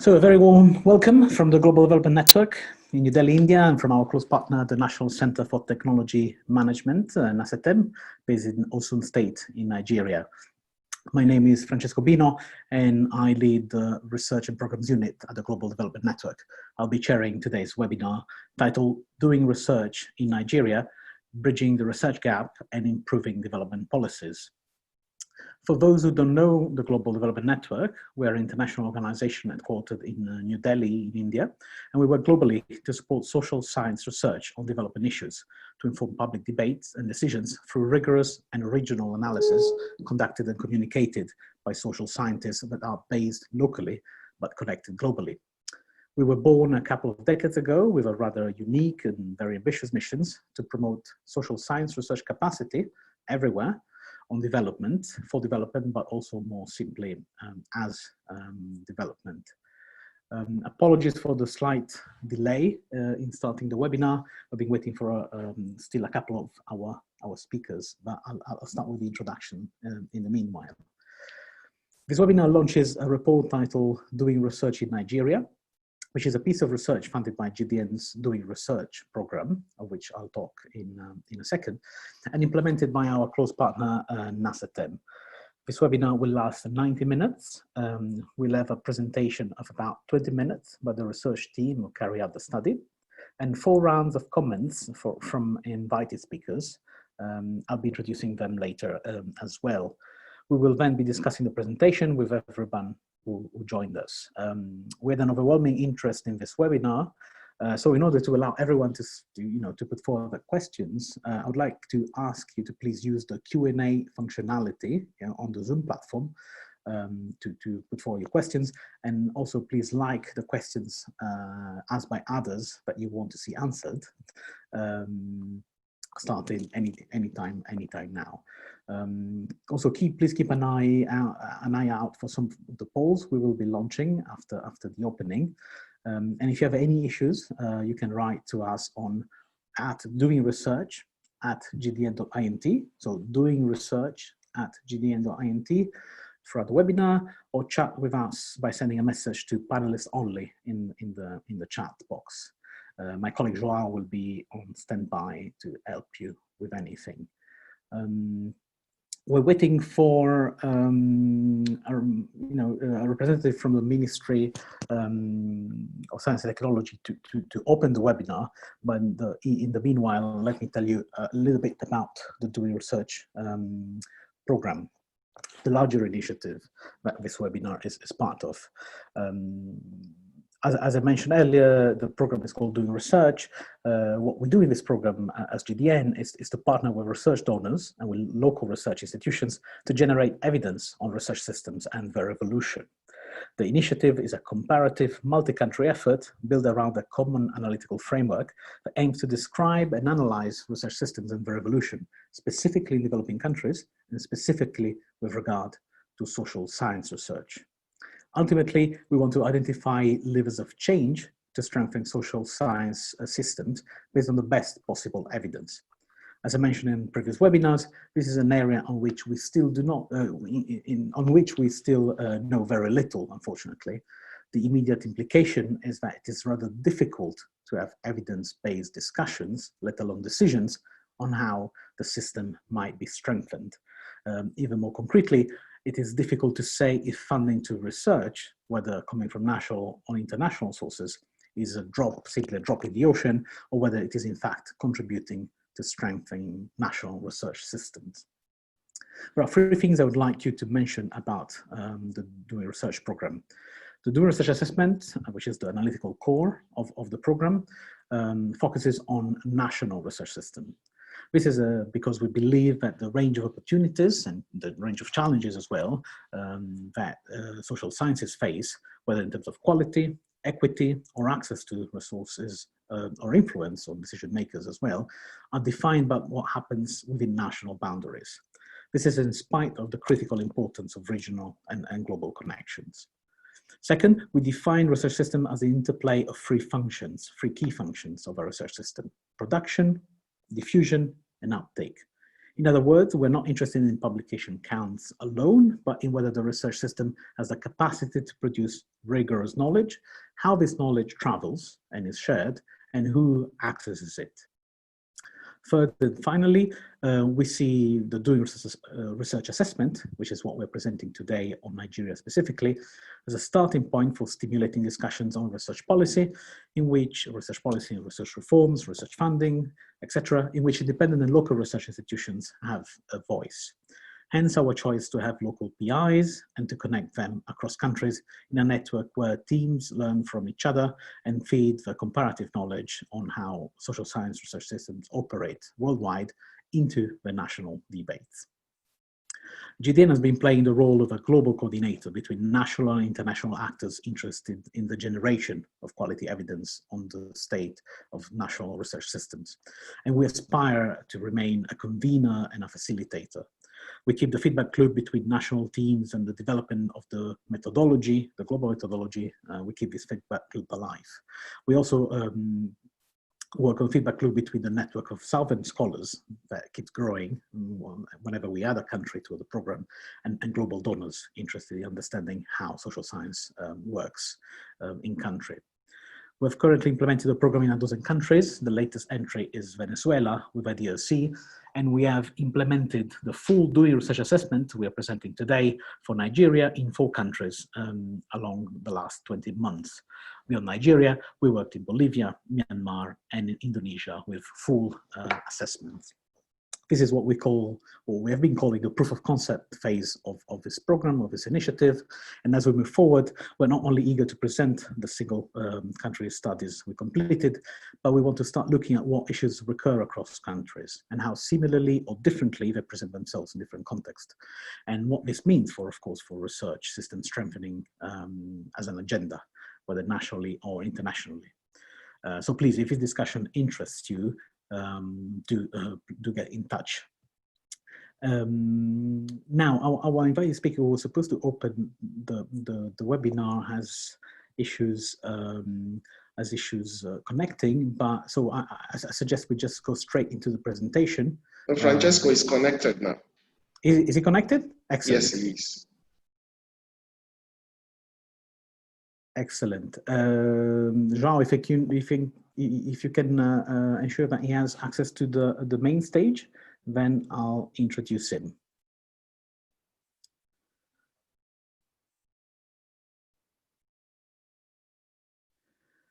So a very warm welcome from the Global Development Network in New Delhi, India, and from our close partner, the National Center for Technology Management, NACETEM, based in Osun State in Nigeria. My name is Francesco Bino, and I lead the Research and Programs Unit at the Global Development Network. I'll be chairing today's webinar titled Doing Research in Nigeria, Bridging the Research Gap and Improving Development Policies. For those who don't know the Global Development Network, we're an international organization headquartered in New Delhi, in India, and we work globally to support social science research on development issues, to inform public debates and decisions through rigorous and regional analysis conducted and communicated by social scientists that are based locally but connected globally. We were born a couple of decades ago with a rather unique and very ambitious missions to promote social science research capacity everywhere, on development, for development, but also more simply as development. Apologies for the slight delay in starting the webinar. I've been waiting for still a couple of our speakers, but I'll start with the introduction in the meanwhile. This webinar launches a report titled Doing Research in Nigeria, which is a piece of research funded by GDN's Doing Research program, of which I'll talk in a second, and implemented by our close partner, NACETEM. This webinar will last 90 minutes. We'll have a presentation of about 20 minutes by the research team who carry out the study, and 4 rounds of comments from invited speakers. I'll be introducing them later as well. We will then be discussing the presentation with everyone who joined us. We had an overwhelming interest in this webinar, so in order to allow everyone to put forward the questions, I would like to ask you to please use the Q&A functionality on the Zoom platform to put forward your questions, and also please like the questions asked by others that you want to see answered, starting anytime now. Also, please keep an eye out for some of the polls we will be launching after the opening. And if you have any issues, you can write to us at doingresearch@gdn.int. So doingresearch@gdn.int throughout the webinar, or chat with us by sending a message to panelists only in the chat box. My colleague Joao will be on standby to help you with anything. We're waiting for a representative from the Ministry of Science and Technology to open the webinar. But in the meanwhile, let me tell you a little bit about the Doing Research program, the larger initiative that this webinar is part of. As I mentioned earlier, the program is called Doing Research. What we do in this program as GDN is to partner with research donors and with local research institutions to generate evidence on research systems and their evolution. The initiative is a comparative multi-country effort built around a common analytical framework that aims to describe and analyze research systems and their evolution, specifically in developing countries and specifically with regard to social science research. Ultimately, we want to identify levers of change to strengthen social science systems based on the best possible evidence. As I mentioned in previous webinars, this is an area on which we still know very little, unfortunately. The immediate implication is that it is rather difficult to have evidence-based discussions, let alone decisions, on how the system might be strengthened. Even more concretely, it is difficult to say if funding to research, whether coming from national or international sources, is simply a drop in the ocean, or whether it is in fact contributing to strengthening national research systems. There are 3 things I would like you to mention about the Doing Research program. The Doing Research assessment, which is the analytical core of the program, focuses on national research systems. This is because we believe that the range of opportunities and the range of challenges as well that social sciences face, whether in terms of quality, equity, or access to resources or influence on decision makers as well, are defined by what happens within national boundaries. This is in spite of the critical importance of regional and global connections. Second, we define research system as the interplay of 3 key functions of a research system: production, diffusion, and uptake. In other words, we're not interested in publication counts alone, but in whether the research system has the capacity to produce rigorous knowledge, how this knowledge travels and is shared, and who accesses it. Further, finally, we see the doing research assessment, which is what we're presenting today on Nigeria specifically, as a starting point for stimulating discussions on research policy, in which research policy and research reforms, research funding, etc., in which independent and local research institutions have a voice. Hence our choice to have local PIs and to connect them across countries in a network where teams learn from each other and feed the comparative knowledge on how social science research systems operate worldwide into the national debates. GDN has been playing the role of a global coordinator between national and international actors interested in the generation of quality evidence on the state of national research systems. And we aspire to remain a convener and a facilitator. We keep the feedback loop between national teams and the development of the methodology, the global methodology. We keep this feedback loop alive. We also work on feedback loop between the network of Southern scholars that keeps growing whenever we add a country to the program, and global donors interested in understanding how social science works in country. We've currently implemented the program in a dozen countries. The latest entry is Venezuela with a DRC, and we have implemented the full doing research assessment we are presenting today for Nigeria in 4 countries along the last 20 months. Beyond Nigeria, we worked in Bolivia, Myanmar, and in Indonesia with full assessments. This is what we call, or we have been calling, the proof of concept phase of this program, of this initiative. And as we move forward, we're not only eager to present the single country studies we completed, but we want to start looking at what issues recur across countries and how similarly or differently they present themselves in different contexts. And what this means for, of course, for research system strengthening as an agenda, whether nationally or internationally. So please, if this discussion interests you, do get in touch. Now, our invited speaker who was supposed to open the webinar has issues connecting, but so I suggest we just go straight into the presentation. Francesco is connected now. Is he connected? Excellent. Yes, he is. Excellent. Jean, if you can ensure that he has access to the main stage, then I'll introduce him.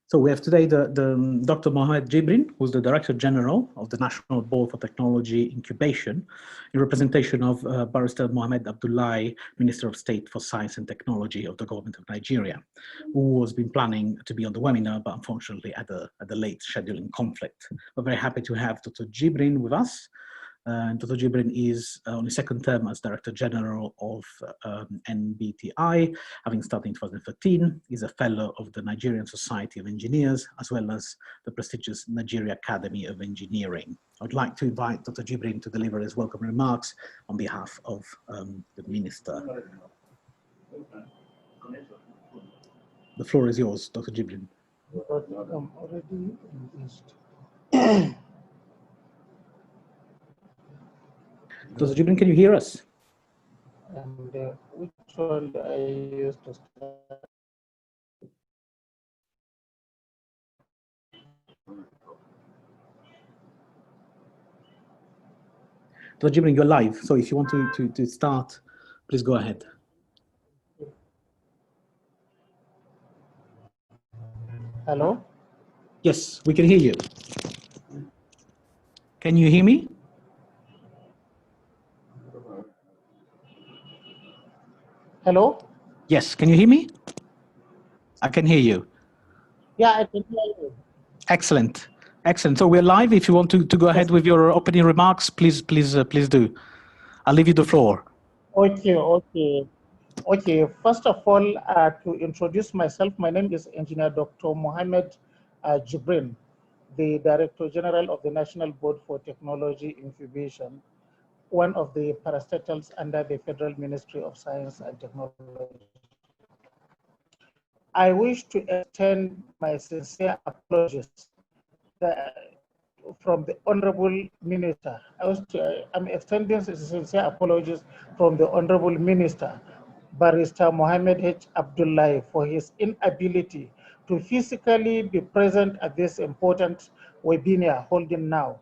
So we have today Dr. Mohammed Jibrin, who's the Director General of the National Board for Technology Incubation, in representation of Barrister Mohammed Abdullahi, Minister of State for Science and Technology of the Government of Nigeria, who has been planning to be on the webinar, but unfortunately at the late scheduling conflict. We're very happy to have Dr. Jibrin with us. Dr. Jibrin is on his 2nd term as Director General of NBTI, having started in 2013. He's a Fellow of the Nigerian Society of Engineers, as well as the prestigious Nigeria Academy of Engineering. I'd like to invite Dr. Jibrin to deliver his welcome remarks on behalf of the Minister. The floor is yours, Dr. Jibrin. I'm already engaged. Dr. Jibrin, can you hear us? And which one I used to start? Dr. Jibrin, you're live, so if you want to start, please go ahead. Hello? Yes, we can hear you. Can you hear me? Hello? Yes, can you hear me? I can hear you. Yeah, I can hear you. Excellent, excellent. So we're live. If you want to go ahead with your opening remarks, please do. I'll leave you the floor. Okay. First of all, to introduce myself, my name is Engineer Dr. Mohammed Jibrin, the Director General of the National Board for Technology Incubation, one of the parastatals under the Federal Ministry of Science and Technology. I wish to extend my sincere apologies from the Honorable Minister. I'm extending sincere apologies from the Honorable Minister, Barrister Mohammed H. Abdullahi, for his inability to physically be present at this important webinar holding now.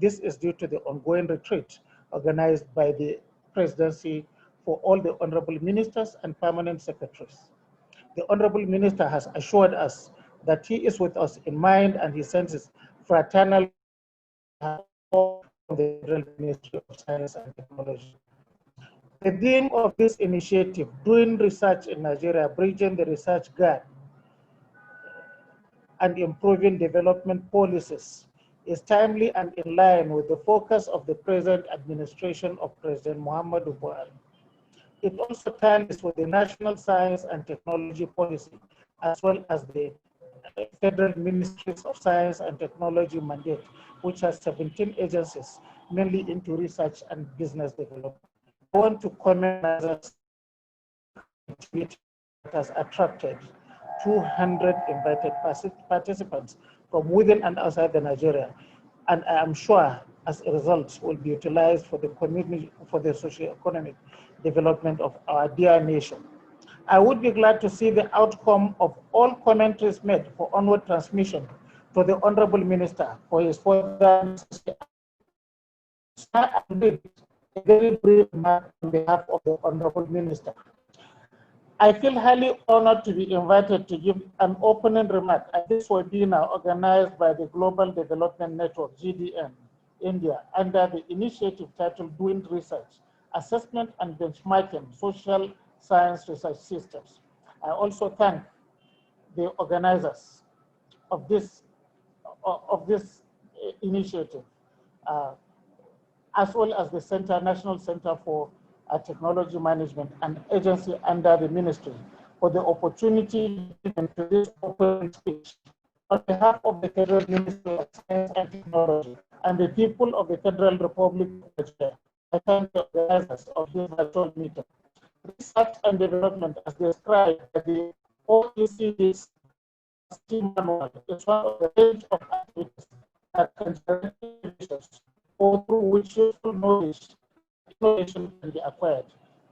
This is due to the ongoing retreat organized by the Presidency for all the Honorable Ministers and Permanent Secretaries. The Honorable Minister has assured us that he is with us in mind and he sends his fraternal from the Federal Ministry of Science and Technology. The theme of this initiative, doing research in Nigeria, bridging the research gap and improving development policies, is timely and in line with the focus of the present administration of President Muhammad Buhari. It also tallies with the National Science and Technology Policy, as well as the Federal Ministries of Science and Technology mandate, which has 17 agencies, mainly into research and business development. I want to comment that has attracted 200 invited participants from within and outside the Nigeria, and I am sure as a result will be utilized for the community, for the socio-economic development of our dear nation. I would be glad to see the outcome of all commentaries made for onward transmission to the Honorable Minister for his further. I did a very brief remark on behalf of the Honorable Minister. I feel highly honored to be invited to give an opening remark at this webinar organized by the Global Development Network, GDN, India, under the initiative titled Doing Research, Assessment and Benchmarking Social Science Research Systems. I also thank the organizers of this initiative, as well as the National Center for Technology Management, an agency under the ministry, for the opportunity to this open speech. On behalf of the Federal Ministry of Science and Technology and the people of the Federal Republic of Nigeria, I thank the organizers of this virtual meeting. Research and development, as described by the OECD's manual, is one of the range of activities that can generate innovations or through which useful knowledge innovation can be acquired.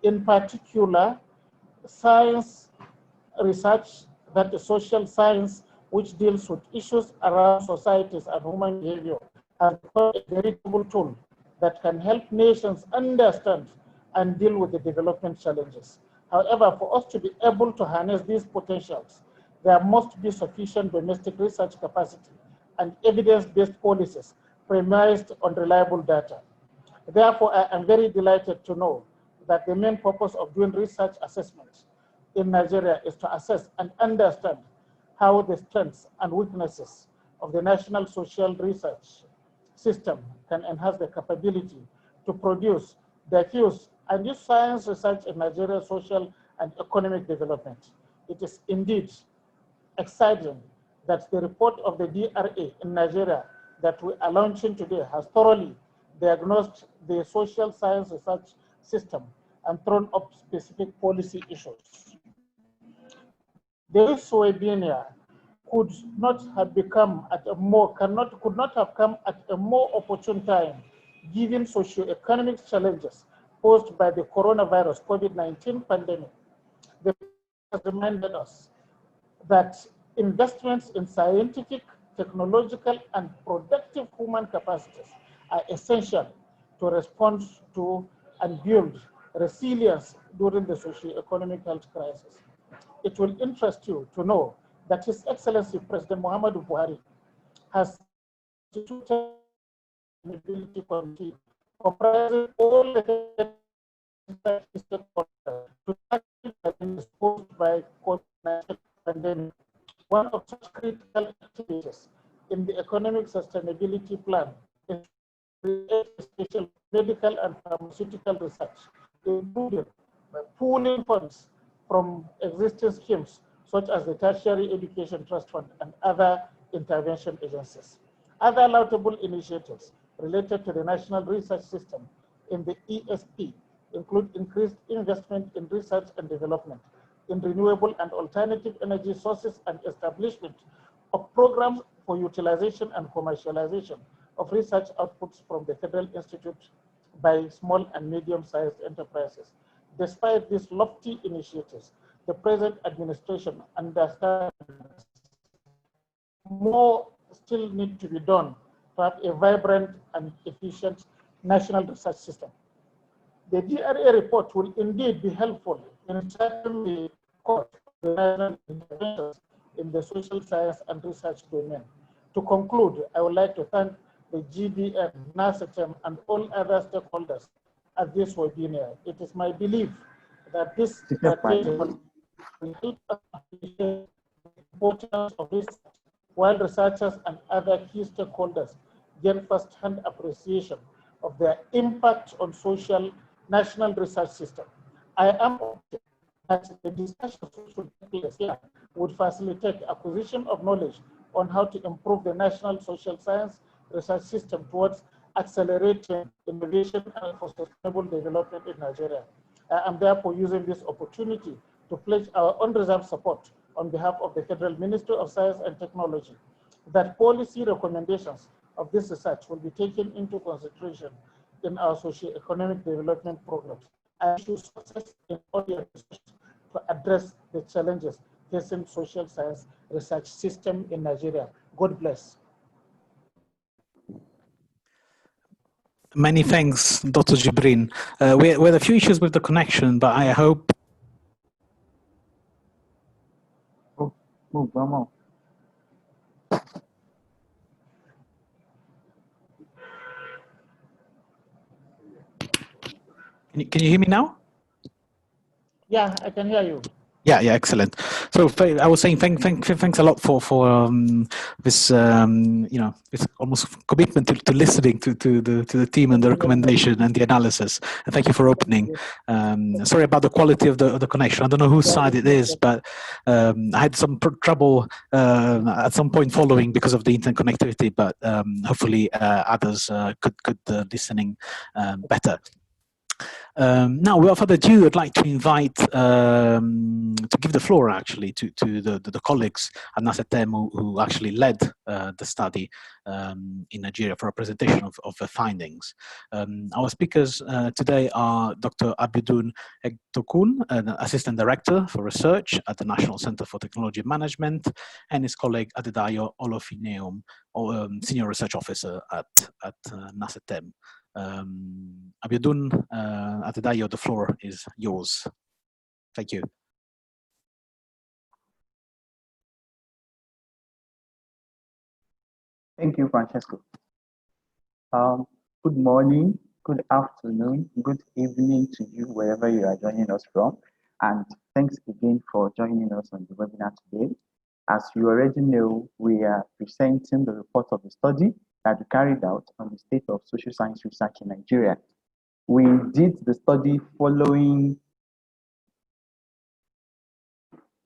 In particular, science research, that is social science, which deals with issues around societies and human behavior, has become a veritable tool that can help nations understand and deal with the development challenges. However, for us to be able to harness these potentials, there must be sufficient domestic research capacity and evidence-based policies premised on reliable data. Therefore, I am very delighted to know that the main purpose of doing research assessment in Nigeria is to assess and understand how the strengths and weaknesses of the national social research system can enhance the capability to produce, diffuse, and use science research in Nigeria's social and economic development. It is indeed exciting that the report of the DRA in Nigeria that we are launching today has thoroughly diagnosed the social science research system and thrown up specific policy issues. This webinar could not have become at a more, could not have come at a more opportune time, given socio-economic challenges posed by the coronavirus COVID-19 pandemic. The has reminded us that investments in scientific, technological, and productive human capacities are essential to respond to and build resilience during the socio-economic health crisis. It will interest you to know that His Excellency President Muhammad Buhari has instituted an ability committee comprising all the stakeholders to tackle the posed by COVID-19 pandemic. One of such critical activities in the economic sustainability plan is to create special medical and pharmaceutical research, including pooling funds from existing schemes such as the Tertiary Education Trust Fund and other intervention agencies. Other laudable initiatives related to the national research system in the ESP include increased investment in research and development, in renewable and alternative energy sources, and establishment of programs for utilization and commercialization of research outputs from the Federal Institute by small and medium-sized enterprises. Despite these lofty initiatives, the present administration understands more still need to be done to have a vibrant and efficient national research system. The DRA report will indeed be helpful in setting the course of the national interventions in the social science and research domain. To conclude, I would like to thank the GDM, NACETEM, and all other stakeholders at this webinar. It is my belief that this strategy will help us appreciate the importance of research, while researchers and other key stakeholders gain first-hand appreciation of their impact on national research system. I am optimistic that the discussions which will take place here would facilitate acquisition of knowledge on how to improve the national social science research system towards accelerating innovation and for sustainable development in Nigeria. I am therefore using this opportunity to pledge our unreserved support on behalf of the Federal Ministry of Science and Technology that policy recommendations of this research will be taken into consideration in our socio-economic development programs. I wish you success in all your research to address the challenges facing social science research system in Nigeria. God bless. Many thanks, Dr. Jibrin. We had a few issues with the connection, but I hope. Vamos. Can you hear me now? Yeah, I can hear you. Yeah, excellent. So I was saying thanks a lot for this this almost commitment to listening to the team and the recommendation and the analysis. And thank you for opening. Sorry about the quality of the connection. I don't know whose side it is, but I had some trouble at some point following because of the internet connectivity. But hopefully others could listening better. Now, without further ado, I'd like to invite to give the floor actually to the colleagues at NACETEM who actually led the study in Nigeria for a presentation of the findings. Our speakers today are Dr. Abiodun Egbetokun, an Assistant Director for Research at the National Center for Technology Management, and his colleague Adedayo Olofineum, Senior Research Officer at NACETEM. Abiodun, Adedayo, the floor is yours. Thank you. Thank you, Francesco. Good morning, good afternoon, good evening to you, wherever you are joining us from. And thanks again for joining us on the webinar today. As you already know, we are presenting the report of the study that we carried out on the state of social science research in Nigeria. We did the study following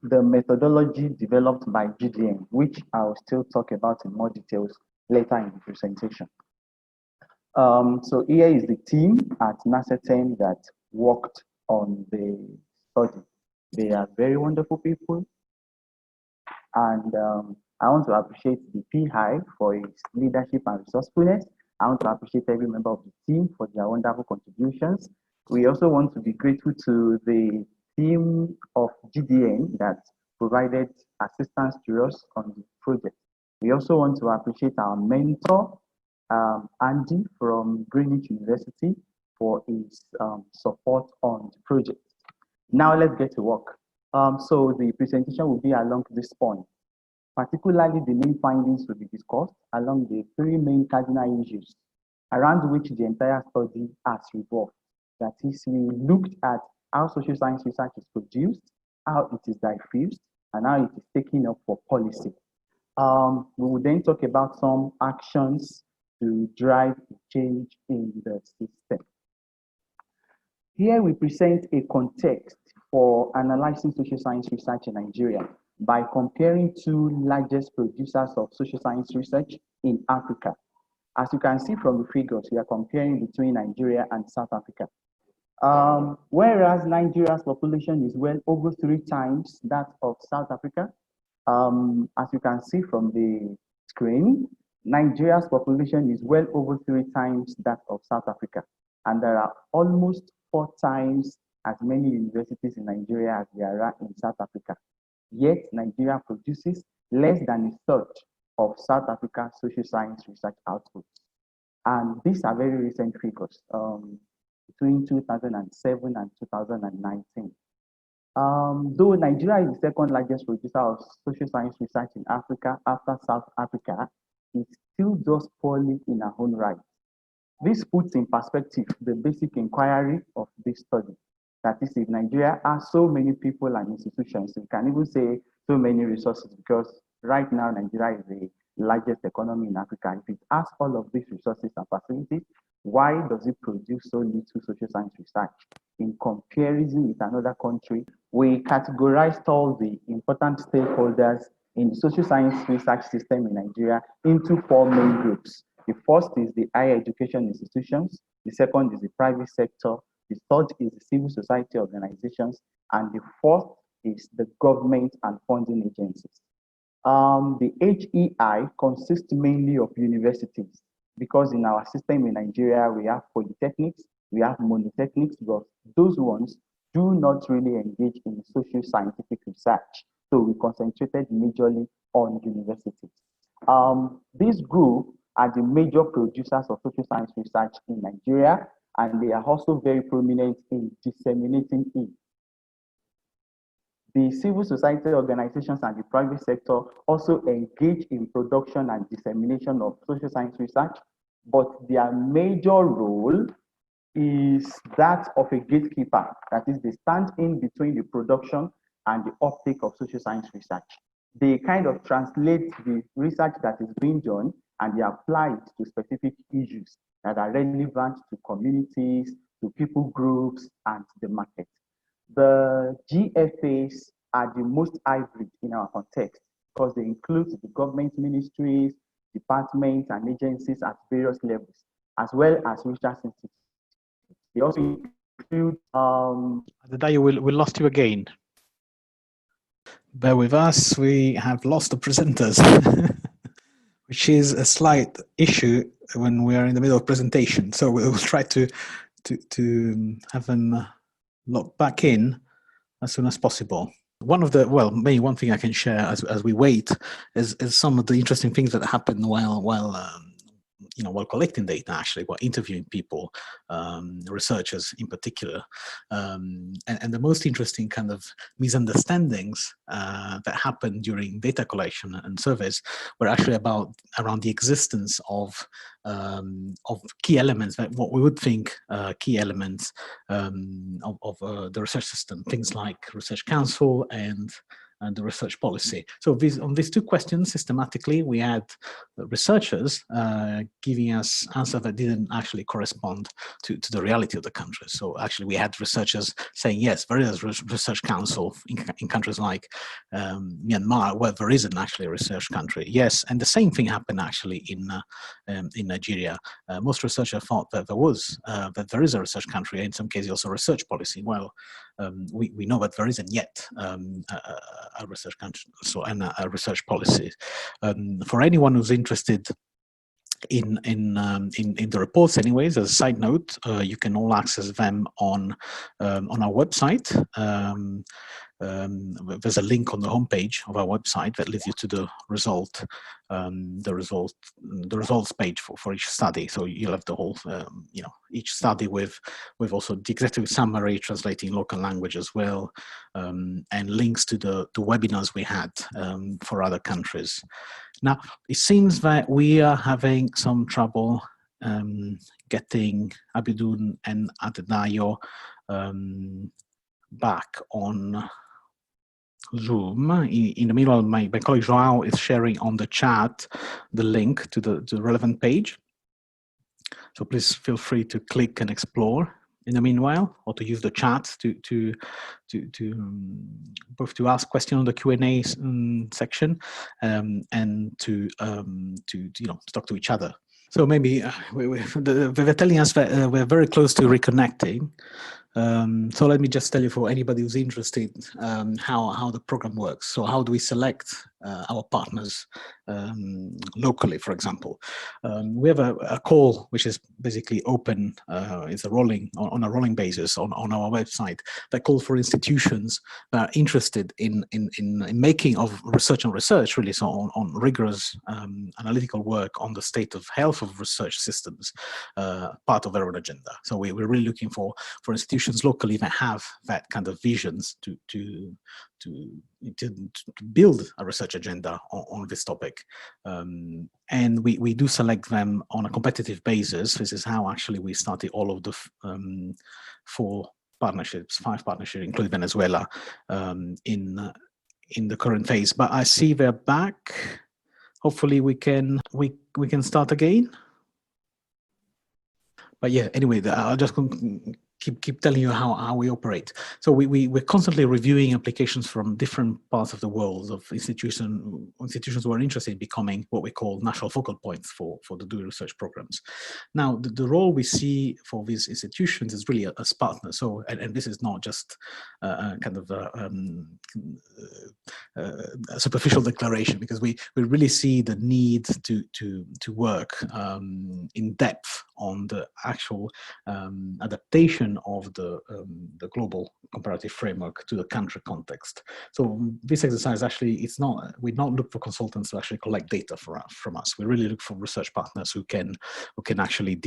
the methodology developed by GDM, which I'll still talk about in more details later in the presentation. So here is the team at NACETEM that worked on the study. They are very wonderful people. And I want to appreciate the PI for its leadership and resourcefulness. I want to appreciate every member of the team for their wonderful contributions. We also want to be grateful to the team of GDN that provided assistance to us on the project. We also want to appreciate our mentor, Andy from Greenwich University, for his support on the project. Now let's get to work. So the presentation will be along this point. Particularly, the main findings will be discussed along the three main cardinal issues around which the entire study has revolved. That is, we looked at how social science research is produced, how it is diffused, and how it is taken up for policy. We will then talk about some actions to drive a change in the system. Here we present a context for analyzing social science research in Nigeria by comparing two largest producers of social science research in Africa. As you can see from the figures, we are comparing between Nigeria and South Africa. Whereas Nigeria's population is well over 3 times that of South Africa, as you can see from the screen, Nigeria's population is well over 3 times that of South Africa, and there are almost 4 times as many universities in Nigeria as there are in South Africa. Yet, Nigeria produces less than a third of South Africa's social science research output. And these are very recent figures, between 2007 and 2019. Though Nigeria is the second largest producer of social science research in Africa after South Africa, it still does poorly in our own right. This puts in perspective the basic inquiry of this study. That is, if Nigeria has so many people and institutions, we can even say so many resources, because right now Nigeria is the largest economy in Africa. If it has all of these resources and facilities, why does it produce so little social science research? In comparison with another country, we categorized all the important stakeholders in the social science research system in Nigeria into 4 main groups. The first is the higher education institutions, the second is the private sector, the third is the civil society organizations, and the fourth is the government and funding agencies. The HEI consists mainly of universities, because in our system in Nigeria, we have polytechnics, we have monotechnics, but those ones do not really engage in social scientific research. So we concentrated majorly on universities. This group are the major producers of social science research in Nigeria, and they are also very prominent in disseminating it. The civil society organizations and the private sector also engage in production and dissemination of social science research, but their major role is that of a gatekeeper. That is, they stand in between the production and the uptake of social science research. They kind of translate the research that is being done and they apply it to specific issues that are relevant to communities, to people groups, and the market. The GFAs are the most hybrid in our context because they include the government ministries, departments, and agencies at various levels, as well as research institutes. They also include... we lost you again. Bear with us, we have lost the presenters, which is a slight issue when we are in the middle of presentation. So we'll try to have them log back in as soon as possible. Maybe one thing I can share as we wait is some of the interesting things that happen while collecting data, actually, while interviewing people, researchers in particular. And the most interesting kind of misunderstandings that happened during data collection and surveys were actually around the existence of key elements, what we would think key elements of the research system, things like research council and the research policy. So on these 2 questions, systematically, we had researchers giving us answers that didn't actually correspond to the reality of the country. So actually, we had researchers saying, yes, there is a research council in countries like Myanmar, where there isn't actually a research country. Yes, and the same thing happened actually in Nigeria. Most researchers thought that there is a research country, and in some cases also research policy. Well, we know that there isn't yet a research country and a research policy. For anyone who's interested in the reports, anyways, as a side note, you can all access them on our website. There's a link on the homepage of our website that leads you to the results page for each study. So you'll have the whole, each study with also the executive summary, translating local language as well, and links to the webinars we had for other countries. Now, it seems that we are having some trouble getting Abidun and Adedayo back on Zoom. In the meanwhile, my colleague Joao is sharing on the chat the link to the relevant page. So please feel free to click and explore in the meanwhile, or to use the chat to both to ask questions on the Q&A section and to talk to each other. So maybe they're telling us that we're very close to reconnecting. So let me just tell you, for anybody who's interested, how the program works. So how do we select our partners locally, for example. We have a call which is basically open, it's a rolling, on a rolling basis on our website, that calls for institutions that are interested in making of research on research, really, so on rigorous analytical work on the state of health of research systems, part of their own agenda. So we're really looking for institutions locally that have that kind of visions to build a research agenda on this topic. And we do select them on a competitive basis. This is how actually we started all of the 5 partnerships, including Venezuela, in the current phase. But I see they're back. Hopefully we can start again. But yeah, anyway, I'll just keep telling you how we operate. So we're constantly reviewing applications from different parts of the world of institutions who are interested in becoming what we call national focal points for the Do Research programs. Now, the role we see for these institutions is really as partner. So, and this is not just kind of a superficial declaration, because we really see the need to work in depth on the actual adaptation of the global comparative framework to the country context. So this exercise actually, we don't look for consultants to actually collect data from us. We really look for research partners who can actually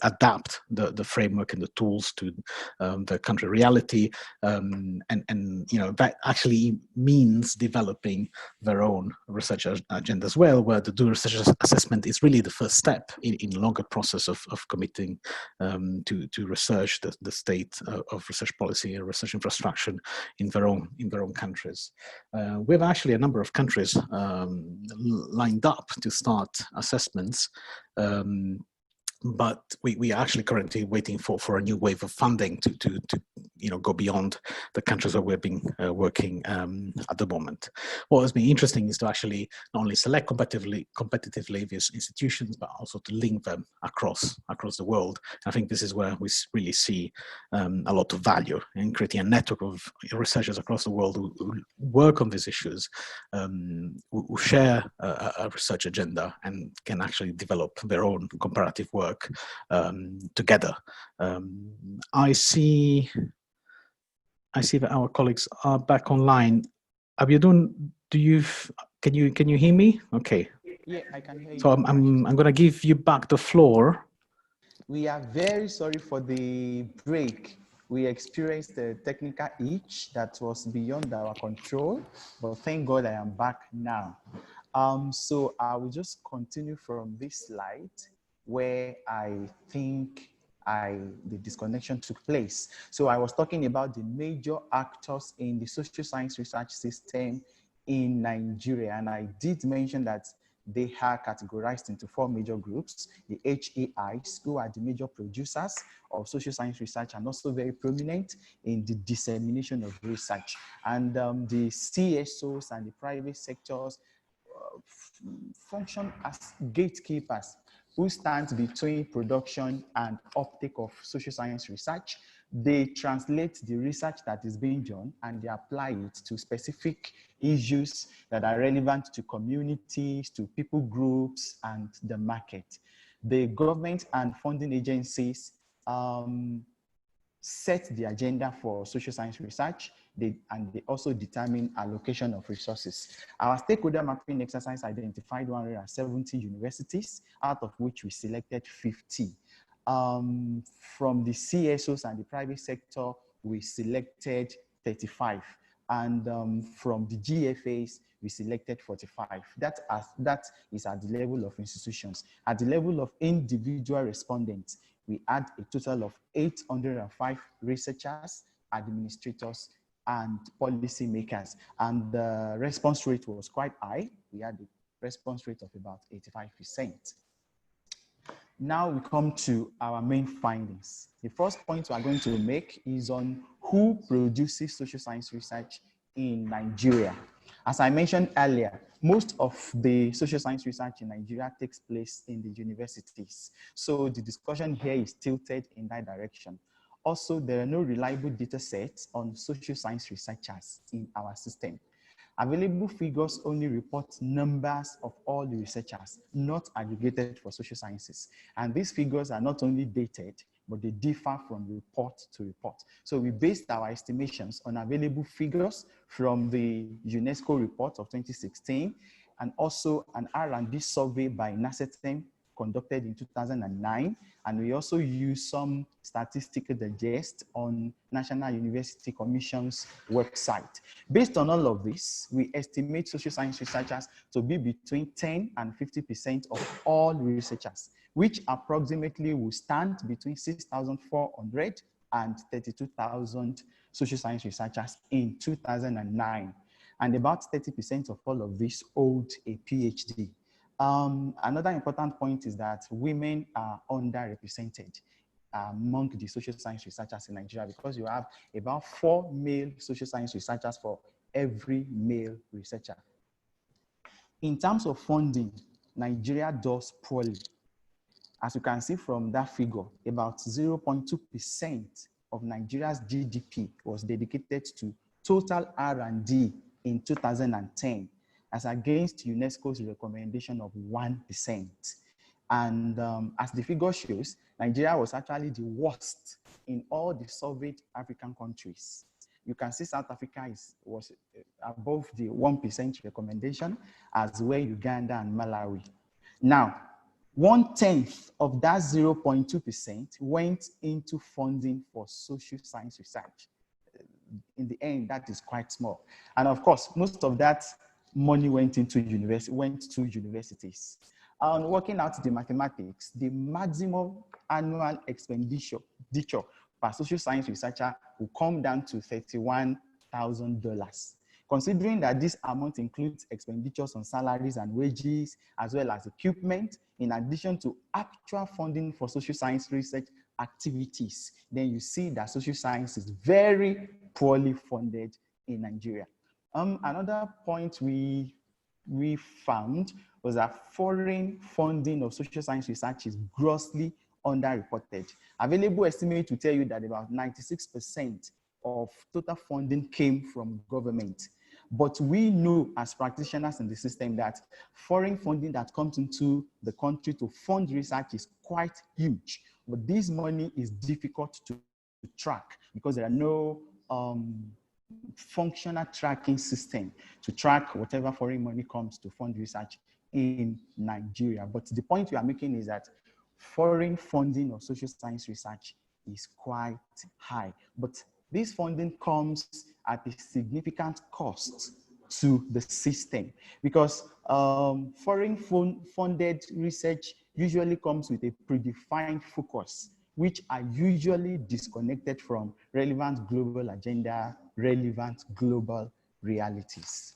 adapt the framework and the tools to the country reality, and that actually means developing their own research agenda as well, where the Do Research assessment is really the first step in a longer process of committing to research the state of research policy and research infrastructure in their own countries. We have actually a number of countries lined up to start assessments. But we are actually currently waiting for a new wave of funding to go beyond the countries where we've been working at the moment. What has been interesting is to actually not only select competitively these institutions, but also to link them across the world. I think this is where we really see a lot of value in creating a network of researchers across the world who work on these issues, who share a research agenda and can actually develop their own comparative work together. I see that our colleagues are back online. Abiodun, can you hear me? Okay. Yeah, I can hear you. So I'm going to give you back the floor. We are very sorry for the break. We experienced a technical itch that was beyond our control, but thank God I am back now. So I will just continue from this slide where I think the disconnection took place. So I was talking about the major actors in the social science research system in Nigeria, and I did mention that they are categorized into 4 major groups. The HAIs, who are the major producers of social science research and also very prominent in the dissemination of research. And the CSOs and the private sectors function as gatekeepers who stand between production and uptake of social science research. They translate the research that is being done and they apply it to specific issues that are relevant to communities, to people groups, and the market. The government and funding agencies set the agenda for social science research, and they also determine allocation of resources. Our stakeholder mapping exercise identified 170 universities, out of which we selected 50. From the CSOs and the private sector, we selected 35. And from the GFAs, we selected 45. That is at the level of institutions. At the level of individual respondents, we had a total of 805 researchers, administrators, and policymakers. And the response rate was quite high. We had a response rate of about 85%. Now we come to our main findings. The first point we are going to make is on who produces social science research in Nigeria. As I mentioned earlier, most of the social science research in Nigeria takes place in the universities. So the discussion here is tilted in that direction. Also, there are no reliable data sets on social science researchers in our system. Available figures only report numbers of all the researchers, not aggregated for social sciences. And these figures are not only dated, but they differ from report to report. So we based our estimations on available figures from the UNESCO report of 2016, and also an R&D survey by NACETEM conducted in 2009. And we also use some statistical digest on National University Commission's website. Based on all of this, we estimate social science researchers to be between 10 and 50% of all researchers, which approximately will stand between 6,400 and 32,000 social science researchers in 2009. And about 30% of all of this hold a PhD. Another important point is that women are underrepresented among the social science researchers in Nigeria, because you have about 4 male social science researchers for every male researcher. In terms of funding, Nigeria does poorly. As you can see from that figure, about 0.2% of Nigeria's GDP was dedicated to total R&D in 2010, as against UNESCO's recommendation of 1%. And as the figure shows, Nigeria was actually the worst in all the surveyed African countries. You can see South Africa was above the 1% recommendation, as well Uganda and Malawi. Now, 1/10 of that 0.2% went into funding for social science research. In the end, that is quite small. And of course, most of that money went to universities. Working out the mathematics, the maximum annual expenditure per social science researcher will come down to $31,000. Considering that this amount includes expenditures on salaries and wages, as well as equipment, in addition to actual funding for social science research activities, then you see that social science is very poorly funded in Nigeria. Another point we found was that foreign funding of social science research is grossly underreported. Available estimates will tell you that about 96% of total funding came from government. But we know as practitioners in the system that foreign funding that comes into the country to fund research is quite huge. But this money is difficult to track because there are no functional tracking system to track whatever foreign money comes to fund research in Nigeria. But the point we are making is that foreign funding of social science research is quite high. But this funding comes at a significant cost to the system, because foreign funded research usually comes with a predefined focus, which are usually disconnected from relevant global agenda, relevant global realities.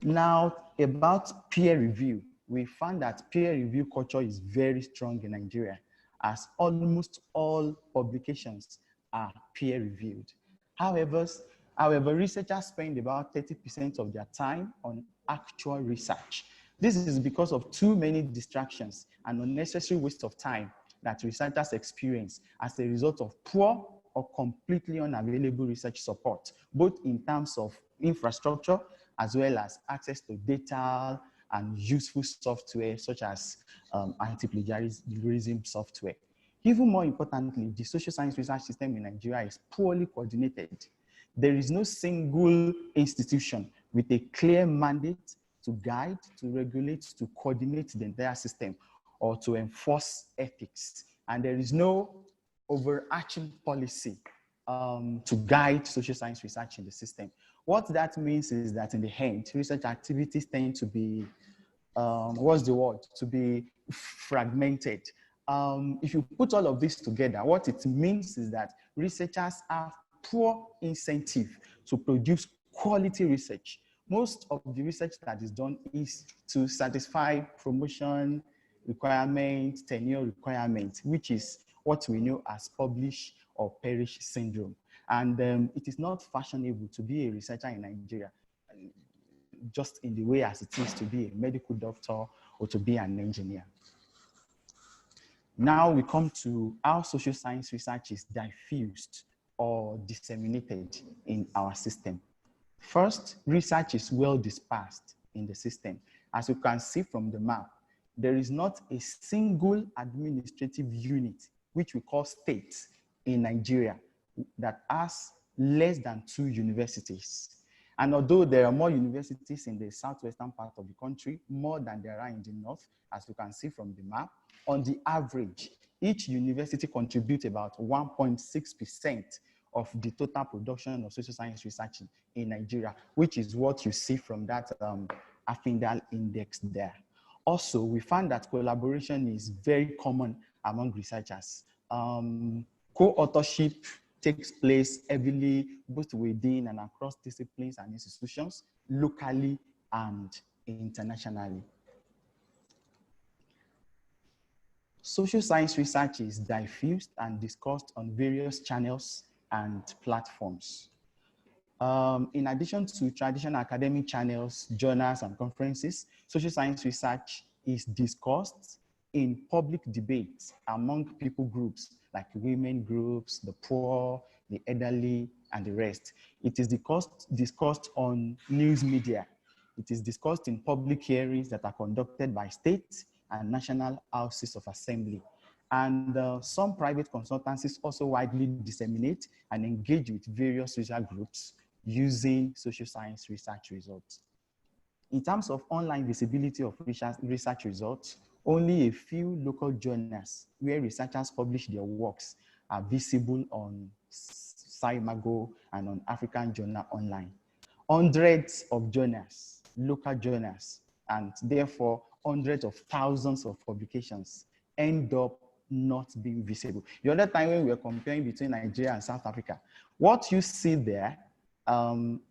Now, about peer review, we found that peer review culture is very strong in Nigeria, as almost all publications are peer reviewed. However, researchers spend about 30% of their time on actual research. This is because of too many distractions and unnecessary waste of time that researchers experience as a result of poor or completely unavailable research support, both in terms of infrastructure as well as access to data and useful software such as anti-plagiarism software. Even more importantly, the social science research system in Nigeria is poorly coordinated. There is no single institution with a clear mandate to guide, to regulate, to coordinate the entire system, or to enforce ethics. And there is no overarching policy to guide social science research in the system. What that means is that in the end, research activities tend to be, to be fragmented. If you put all of this together, what it means is that researchers have poor incentive to produce quality research. Most of the research that is done is to satisfy promotion requirements, tenure requirements, which is what we know as publish or perish syndrome. And it is not fashionable to be a researcher in Nigeria, just in the way as it is to be a medical doctor or to be an engineer. Now we come to how social science research is diffused or disseminated in our system. First, research is well dispersed in the system. As you can see from the map, there is not a single administrative unit, which we call states, in Nigeria that has less than 2 universities. And although there are more universities in the southwestern part of the country, more than there are in the north, as you can see from the map, on the average, each university contributes about 1.6% of the total production of social science research in Nigeria, which is what you see from that Affindal index there. Also, we found that collaboration is very common among researchers. Co-authorship takes place heavily both within and across disciplines and institutions, locally and internationally. Social science research is diffused and discussed on various channels and platforms. In addition to traditional academic channels, journals, and conferences, social science research is discussed in public debates among people groups like women groups, the poor, the elderly, and the rest. It is discussed on news media. It is discussed in public hearings that are conducted by state and national houses of assembly. And some private consultancies also widely disseminate and engage with various research groups using social science research results. In terms of online visibility of research results, only a few local journals where researchers publish their works are visible on SciMago and on African Journal Online. Hundreds of journals, local journals, and therefore hundreds of thousands of publications end up not being visible. The other time when we were comparing between Nigeria and South Africa, what you see there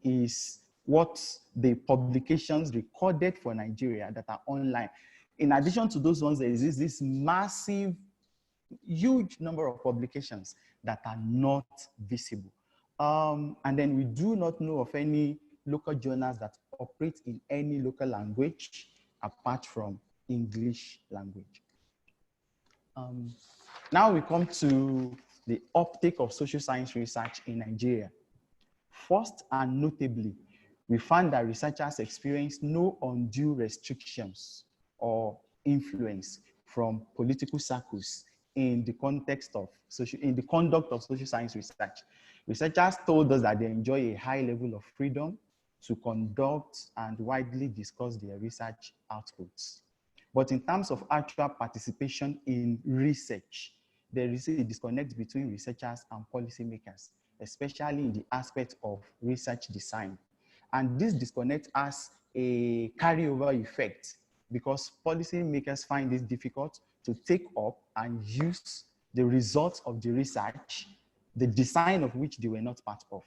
is what the publications recorded for Nigeria that are online. In addition to those ones, there is this massive, huge number of publications that are not visible. And then we do not know of any local journals that operate in any local language apart from English language. Now we come to the uptake of social science research in Nigeria. First and notably, we found that researchers experience no undue restrictions or influence from political circles in the conduct of social science research. Researchers told us that they enjoy a high level of freedom to conduct and widely discuss their research outputs. But in terms of actual participation in research, there is a disconnect between researchers and policymakers, especially in the aspect of research design. And this disconnect has a carryover effect because policymakers find it difficult to take up and use the results of the research, the design of which they were not part of.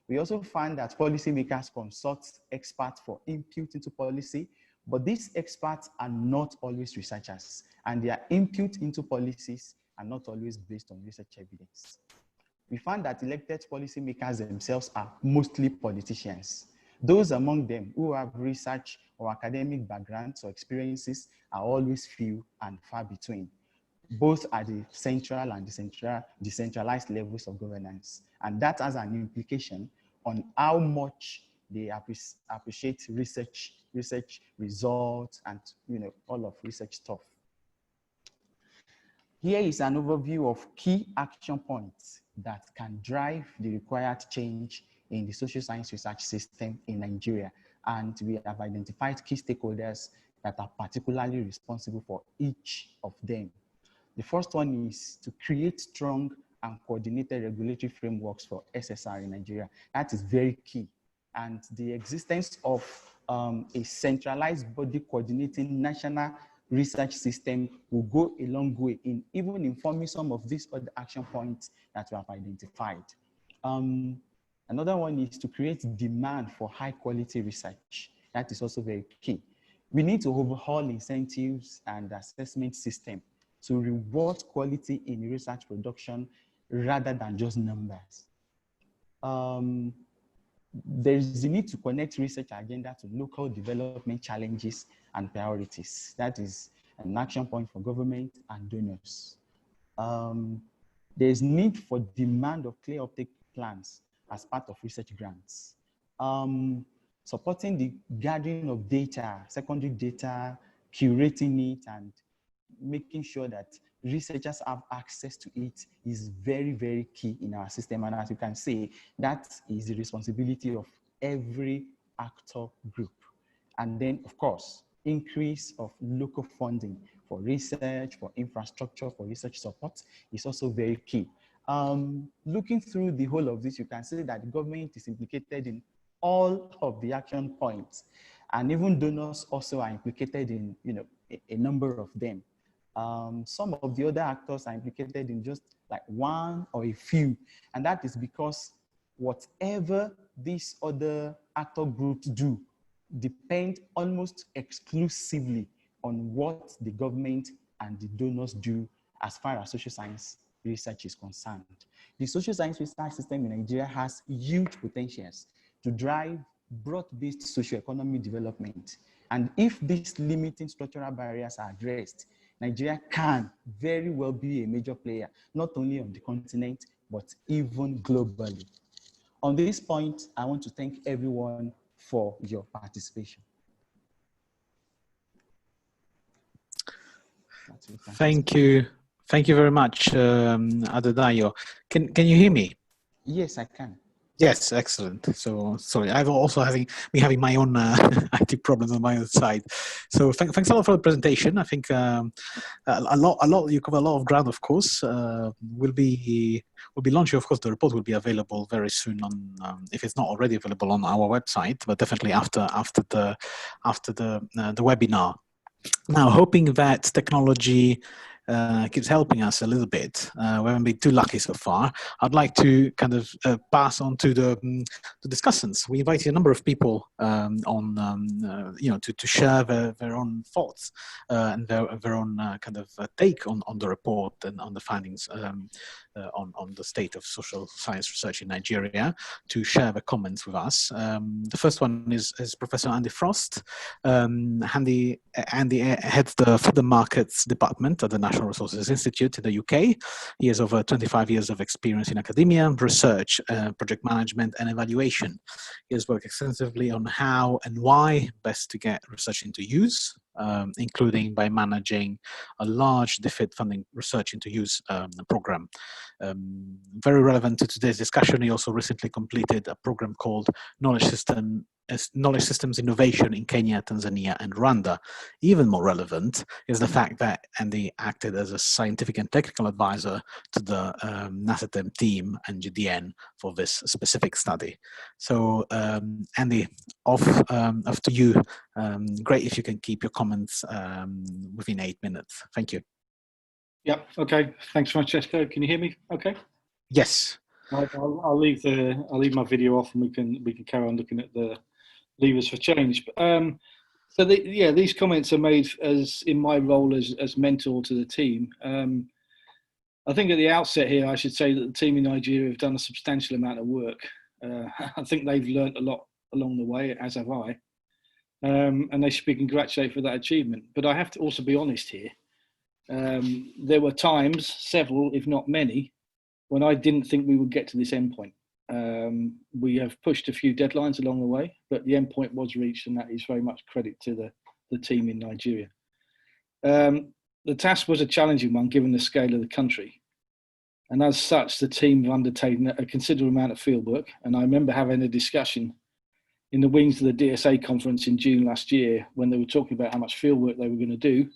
We also find that policymakers consult experts for input into policy, but these experts are not always researchers, and their input into policies are not always based on research evidence. We found that elected policymakers themselves are mostly politicians. Those among them who have research or academic backgrounds or experiences are always few and far between, both at the central and decentralized levels of governance. And that has an implication on how much they appreciate research results and all of research stuff. Here is an overview of key action points that can drive the required change in the social science research system in Nigeria. And we have identified key stakeholders that are particularly responsible for each of them. The first one is to create strong and coordinated regulatory frameworks for SSR in Nigeria. That is very key. And the existence of a centralized body coordinating national research system will go a long way in even informing some of these other action points that we have identified. Another one is to create demand for high quality research. That is also very key. We need to overhaul incentives and assessment system to reward quality in research production rather than just numbers. There is the need to connect research agenda to local development challenges and priorities. That is an action point for government and donors. There is need for demand of clear uptake plans as part of research grants. Supporting the gathering of data, secondary data, curating it, and making sure that researchers have access to it is very, very key in our system. And as you can see, that is the responsibility of every actor group. And then, of course, increase of local funding for research, for infrastructure, for research support is also very key. Looking through the whole of this, you can see that the government is implicated in all of the action points, and even donors also are implicated in, a number of them. Some of the other actors are implicated in just like one or a few, and that is because whatever these other actor groups do depend almost exclusively on what the government and the donors do as far as social science research is concerned. The social science research system in Nigeria has huge potentials to drive broad-based socio-economic development. And if these limiting structural barriers are addressed, Nigeria can very well be a major player, not only on the continent, but even globally. On this point, I want to thank everyone for your participation. Thank you. Thank you very much, Adedayo. Can you hear me? Yes, I can. Yes, excellent. So sorry, I've also having my own IT problems on my own side. So thanks a lot for the presentation. I think a lot you cover a lot of ground. Of course, will be launching. Of course, the report will be available very soon on if it's not already available on our website, but definitely after the webinar. Now, hoping that technology keeps helping us a little bit. We haven't been too lucky so far. I'd like to kind of pass on to the discussants. We invited a number of people to share their own thoughts and their own kind of take on the report and on the findings on the state of social science research in Nigeria, to share the comments with us. The first one is Professor Andy Frost. Andy heads the Food and Markets Department at the National Resources Institute in the UK. He has over 25 years of experience in academia, research, project management, and evaluation. He has worked extensively on how and why best to get research into use, including by managing a large DFID funding research into use program. Very relevant to today's discussion, he also recently completed a program called Knowledge Systems Innovation in Kenya, Tanzania, and Rwanda. Even more relevant is the fact that Andy acted as a scientific and technical advisor to the NACETEM team and GDN for this specific study. So Andy, off to you. Great if you can keep your comments within 8 minutes. Thank you. Yeah, okay. Thanks, Francesco. Can you hear me okay? Yes. I'll leave my video off, and we can carry on looking at the levers for change. So these comments are made as in my role as mentor to the team. I think at the outset here, I should say that the team in Nigeria have done a substantial amount of work. I think they've learned a lot along the way, as have I, and they should be congratulated for that achievement. But I have to also be honest here. There were times, several, if not many, when I didn't think we would get to this endpoint. We have pushed a few deadlines along the way, but the endpoint was reached, and that is very much credit to the team in Nigeria. The task was a challenging one given the scale of the country. And as such, the team have undertaken a considerable amount of fieldwork. And I remember having a discussion in the wings of the DSA conference in June last year, when they were talking about how much fieldwork they were going to do,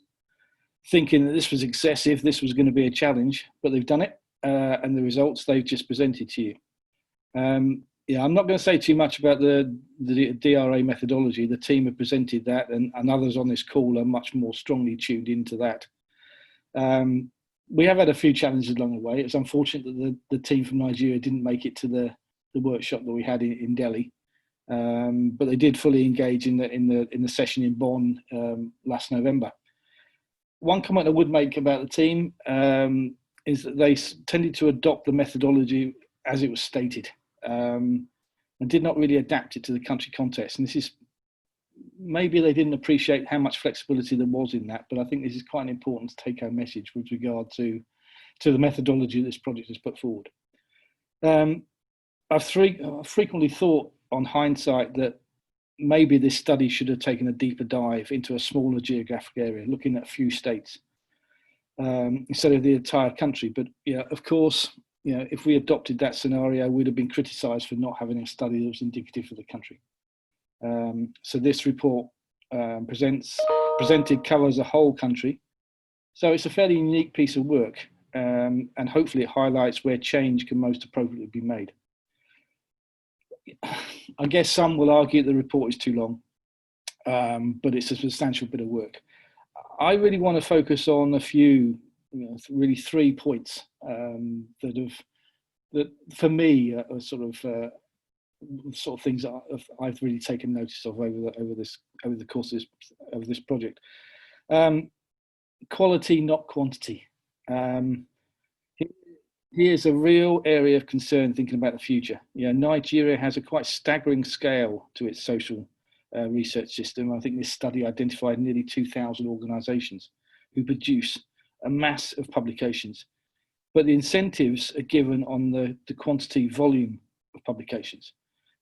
thinking that this was excessive, this was going to be a challenge, but they've done it, and the results they've just presented to you. I'm not going to say too much about the DRA methodology. The team have presented that, and others on this call are much more strongly tuned into that. We have had a few challenges along the way. It's unfortunate that the team from Nigeria didn't make it to the workshop that we had in Delhi, but they did fully engage in the session in Bonn last November. One comment I would make about the team is that they tended to adopt the methodology as it was stated, and did not really adapt it to the country context. And this is, maybe they didn't appreciate how much flexibility there was in that, but I think this is quite an important take-home message with regard to to the methodology this project has put forward. I've frequently thought on hindsight that maybe this study should have taken a deeper dive into a smaller geographic area, looking at a few states instead of the entire country. But yeah, of course, if we adopted that scenario, we'd have been criticised for not having a study that was indicative for the country. So this report presented covers a whole country. So it's a fairly unique piece of work, and hopefully it highlights where change can most appropriately be made. I guess some will argue the report is too long, but it's a substantial bit of work. I really want to focus on a few, really 3 points that for me are sort of things that I've really taken notice of over the course of this project. Quality, not quantity. Here's a real area of concern thinking about the future. Nigeria has a quite staggering scale to its social research system. I think this study identified nearly 2,000 organisations who produce a mass of publications, but the incentives are given on the quantity volume of publications.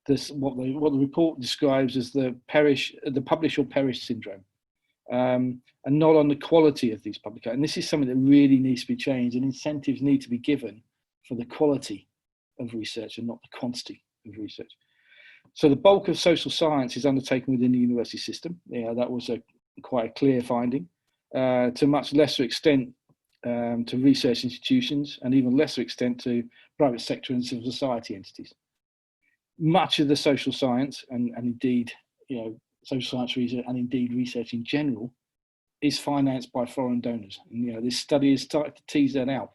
This what the report describes as the publish or perish syndrome, and not on the quality of these publications. And this is something that really needs to be changed, and incentives need to be given for the quality of research and not the quantity of research. So the bulk of social science is undertaken within the university system. That was quite a clear finding. To much lesser extent to research institutions, and even lesser extent to private sector and civil society entities. Much of the social science and indeed, social science research and indeed research in general is financed by foreign donors. And this study has started to tease that out.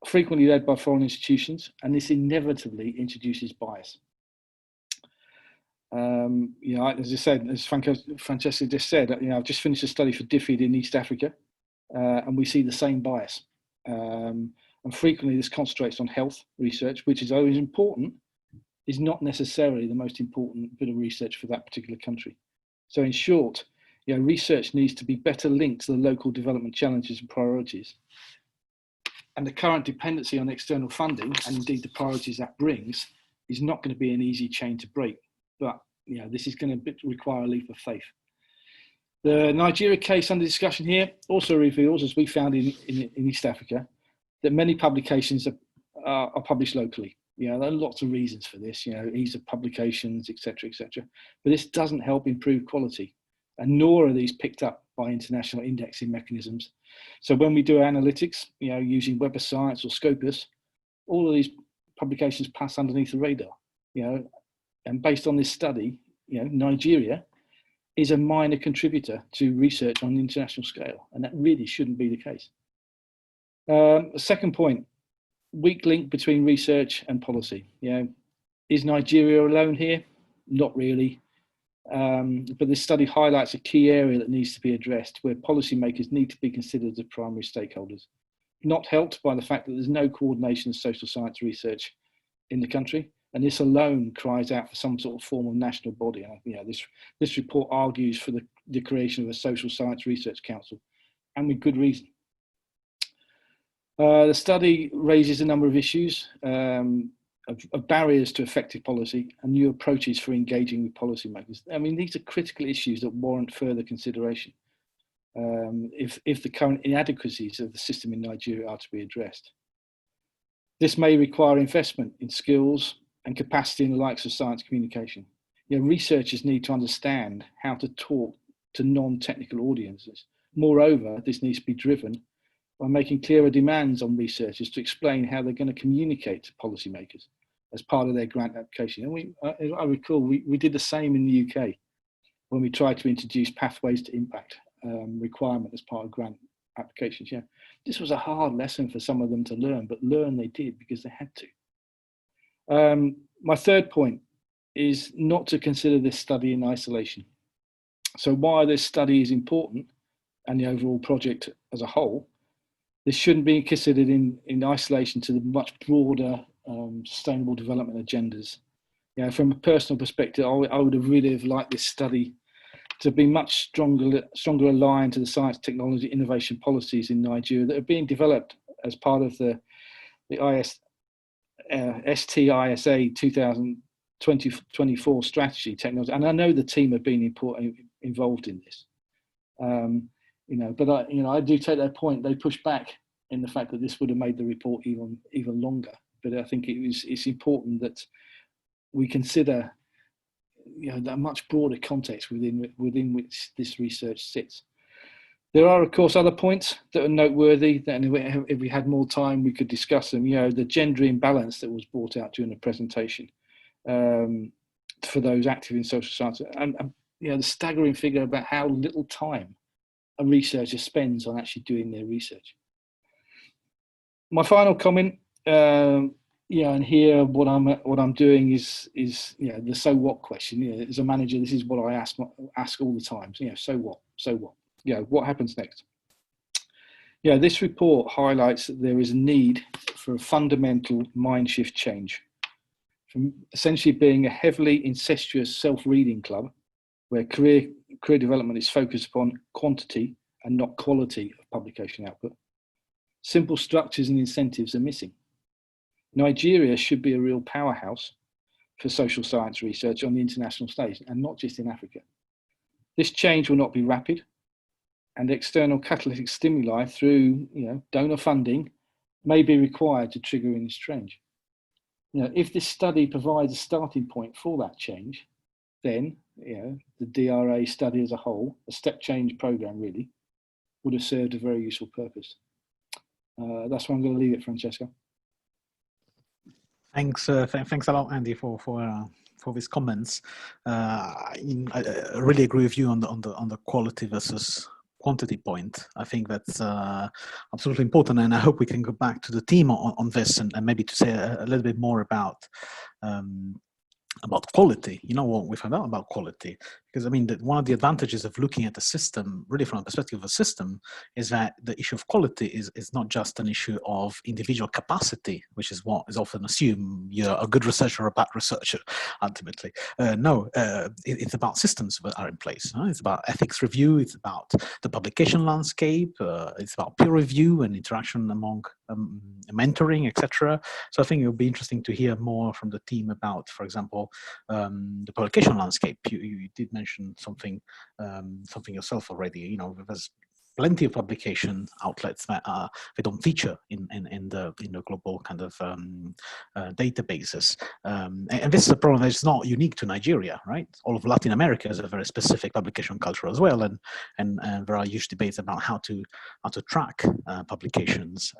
Frequently led by foreign institutions, and this inevitably introduces bias. As I said, as Francesca just said, I've just finished a study for Diffusion in East Africa, and we see the same bias. And frequently this concentrates on health research, which is always important, is not necessarily the most important bit of research for that particular country. So in short, research needs to be better linked to the local development challenges and priorities. And the current dependency on external funding, and indeed the priorities that brings, is not going to be an easy chain to break. But this is going to require a leap of faith. The Nigeria case under discussion here also reveals, as we found in East Africa, that many publications are published locally. There are lots of reasons for this, ease of publications, etc., etc. But this doesn't help improve quality, and nor are these picked up by international indexing mechanisms. So when we do analytics, using Web of Science or Scopus, all of these publications pass underneath the radar. And based on this study, Nigeria is a minor contributor to research on an international scale, and that really shouldn't be the case. The second point, weak link between research and policy. Is Nigeria alone here? Not really. But this study highlights a key area that needs to be addressed, where policymakers need to be considered as primary stakeholders, not helped by the fact that there's no coordination of social science research in the country. And this alone cries out for some sort of form of national body. And this report argues for the creation of a social science research council, and with good reason. The study raises a number of issues of barriers to effective policy and new approaches for engaging with policymakers. These are critical issues that warrant further consideration if the current inadequacies of the system in Nigeria are to be addressed. This may require investment in skills and capacity in the likes of science communication. Researchers need to understand how to talk to non-technical audiences. Moreover, this needs to be driven by making clearer demands on researchers to explain how they're going to communicate to policymakers as part of their grant application. And I recall we did the same in the UK when we tried to introduce pathways to impact requirement as part of grant applications. This was a hard lesson for some of them to learn, but learn they did because they had to. My third point is not to consider this study in isolation. So while this study is important and the overall project as a whole, this shouldn't be considered in isolation to the much broader sustainable development agendas. From a personal perspective, I would have really liked this study to be much stronger aligned to the science, technology, innovation policies in Nigeria that are being developed as part of the STISA 2024 strategy technology. And I know the team have been involved in this. But I do take their point. They push back in the fact that this would have made the report even longer. But I think it's important that we consider that much broader context within which this research sits. There are, of course, other points that are noteworthy, that if we had more time, we could discuss them. The gender imbalance that was brought out during the presentation for those active in social science, and the staggering figure about how little time a researcher spends on actually doing their research. My final comment, and here what I'm doing is the so what question. As a manager, this is what I ask all the time. So what? What happens next? This report highlights that there is a need for a fundamental mind shift change from essentially being a heavily incestuous self-reading club where career development is focused upon quantity and not quality of publication output. Simple structures and incentives are missing. Nigeria should be a real powerhouse for social science research on the international stage, and not just in Africa. This change will not be rapid, and external catalytic stimuli through donor funding may be required to trigger in this change. If this study provides a starting point for that change, then the DRA study as a whole, a step change program really, would have served a very useful purpose. That's where I'm going to leave it, Francesco. Thanks a lot, Andy, for these comments. I really agree with you on the quality versus quantity point. I think that's absolutely important, and I hope we can go back to the team on this and maybe to say a little bit more about quality. What we found out about quality, because I mean one of the advantages of looking at the system really from the perspective of a system is that the issue of quality is not just an issue of individual capacity, which is what is often assumed. You're a good researcher or a bad researcher ultimately. No, it's about systems that are in place. It's about ethics review, it's about the publication landscape, it's about peer review and interaction among mentoring, etc. So I think it would be interesting to hear more from the team about, for example, the publication landscape. You did mention something yourself already. There's plenty of publication outlets that they don't feature in the global kind of databases, and this is a problem that's not unique to Nigeria, right? All of Latin America has a very specific publication culture as well, and there are huge debates about how to track publications.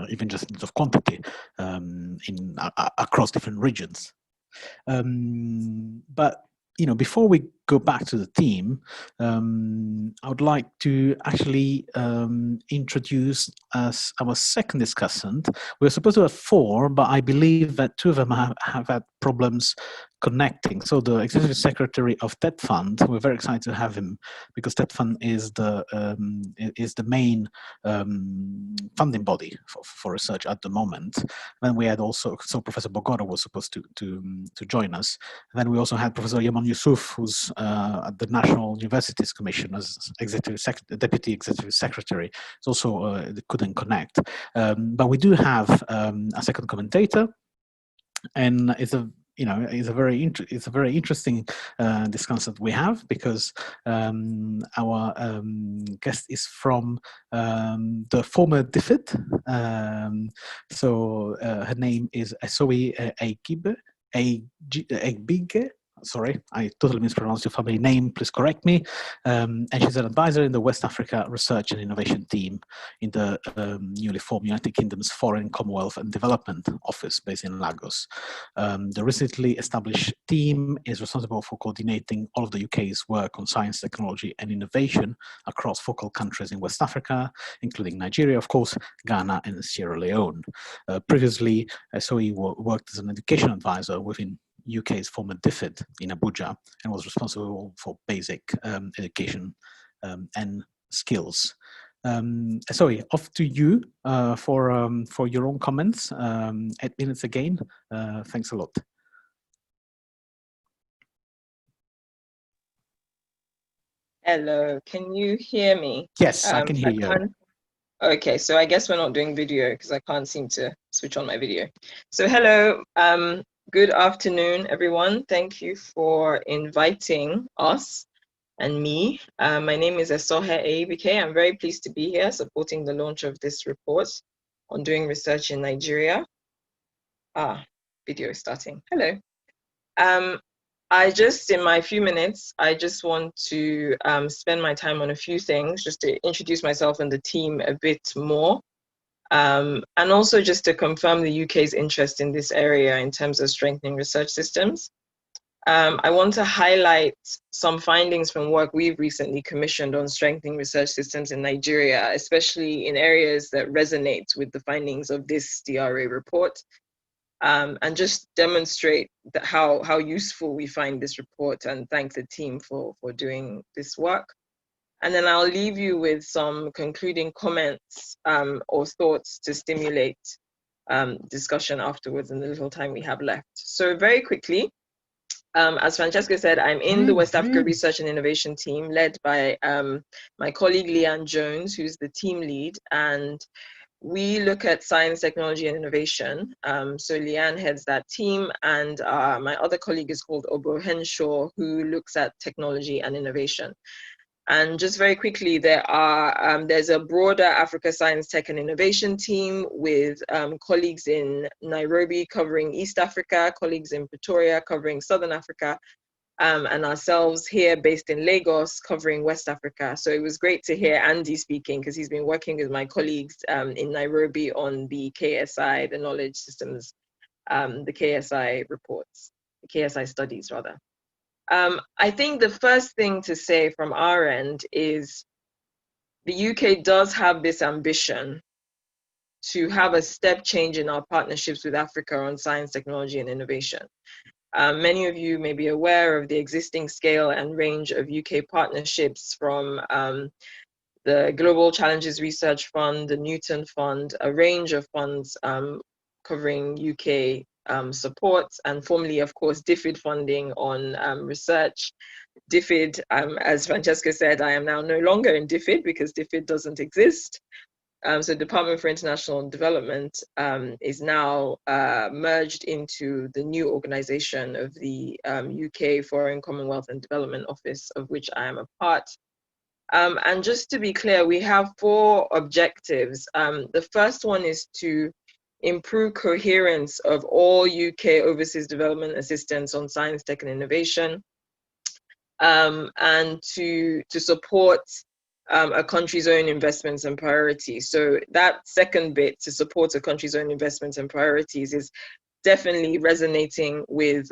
Even just in terms of quantity across different regions. But before we go back to the team, I would like to actually introduce our second discussant. We're supposed to have 4, but I believe that 2 of them have had problems connecting. So the executive secretary of TED Fund, we're very excited to have him because TED Fund is the main funding body for research at the moment. Then we had also, so Professor Bogoro was supposed to join us. And then we also had Professor Yaman Yusuf, who's at the National Universities Commission as Deputy Executive Secretary. It's also couldn't connect. But we do have a second commentator, and it's a very interesting discussion that we have, because our guest is from the former DFID. So her name is Esoe Egbige. Sorry, I totally mispronounced your family name. Please correct me. And she's an advisor in the West Africa Research and Innovation Team in the newly formed United Kingdom's Foreign, Commonwealth and Development Office based in Lagos. The recently established team is responsible for coordinating all of the UK's work on science, technology and innovation across focal countries in West Africa, including Nigeria, of course, Ghana and Sierra Leone. Previously, SOE worked as an education advisor within UK's former DFID in Abuja and was responsible for basic education and skills. Sorry, off to you for your own comments. 8 minutes again. Thanks a lot. Hello, can you hear me? Yes, I can hear you. Okay, so I guess we're not doing video because I can't seem to switch on my video. So hello, good afternoon, everyone. Thank you for inviting us and me. My name is Esohe Eibike. I'm very pleased to be here supporting the launch of this report on doing research in Nigeria. Video is starting. Hello. In my few minutes, I just want to spend my time on a few things, just to introduce myself and the team a bit more. And also just to confirm the UK's interest in this area in terms of strengthening research systems. I want to highlight some findings from work we've recently commissioned on strengthening research systems in Nigeria, especially in areas that resonate with the findings of this DRA report. And just demonstrate that how useful we find this report, and thank the team for doing this work. And then I'll leave you with some concluding comments or thoughts to stimulate discussion afterwards in the little time we have left. So very quickly, as Francesca said, I'm in the West Africa Research and Innovation team led by my colleague Leanne Jones, who's the team lead, and we look at science, technology, and innovation. So Leanne heads that team, and my other colleague is called Obo Henshaw, who looks at technology and innovation. And just very quickly, there's a broader Africa Science, Tech, and Innovation team with colleagues in Nairobi covering East Africa, colleagues in Pretoria covering Southern Africa, and ourselves here based in Lagos covering West Africa. So it was great to hear Andy speaking because he's been working with my colleagues in Nairobi on the KSI, the knowledge systems, the KSI reports, the KSI studies rather. I think the first thing to say from our end is the UK does have this ambition to have a step change in our partnerships with Africa on science, technology, and innovation. Many of you may be aware of the existing scale and range of UK partnerships from the Global Challenges Research Fund, the Newton Fund, a range of funds covering UK support, and formerly, of course, Diffusion funding on research. Diffusion, as Francesca said, I am now no longer in Diffusion because Diffusion doesn't exist. So Department for International Development is now merged into the new organization of the UK Foreign, Commonwealth and Development Office, of which I am a part. And just to be clear, we have 4 objectives. The first one is to improve coherence of all UK overseas development assistance on science, tech and innovation, and to support a country's own investments and priorities. So that second bit, to support a country's own investments and priorities, is definitely resonating with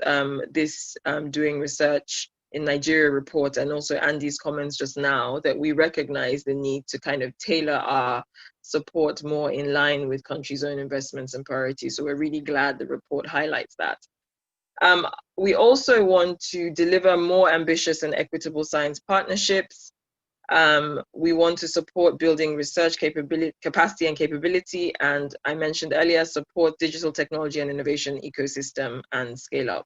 this doing research in Nigeria report, and also Andy's comments just now, that we recognize the need to kind of tailor our support more in line with country's own investments and priorities. So we're really glad the report highlights that. We also want to deliver more ambitious and equitable science partnerships. We want to support building research capacity and capability, and I mentioned earlier, support digital technology and innovation ecosystem and scale up.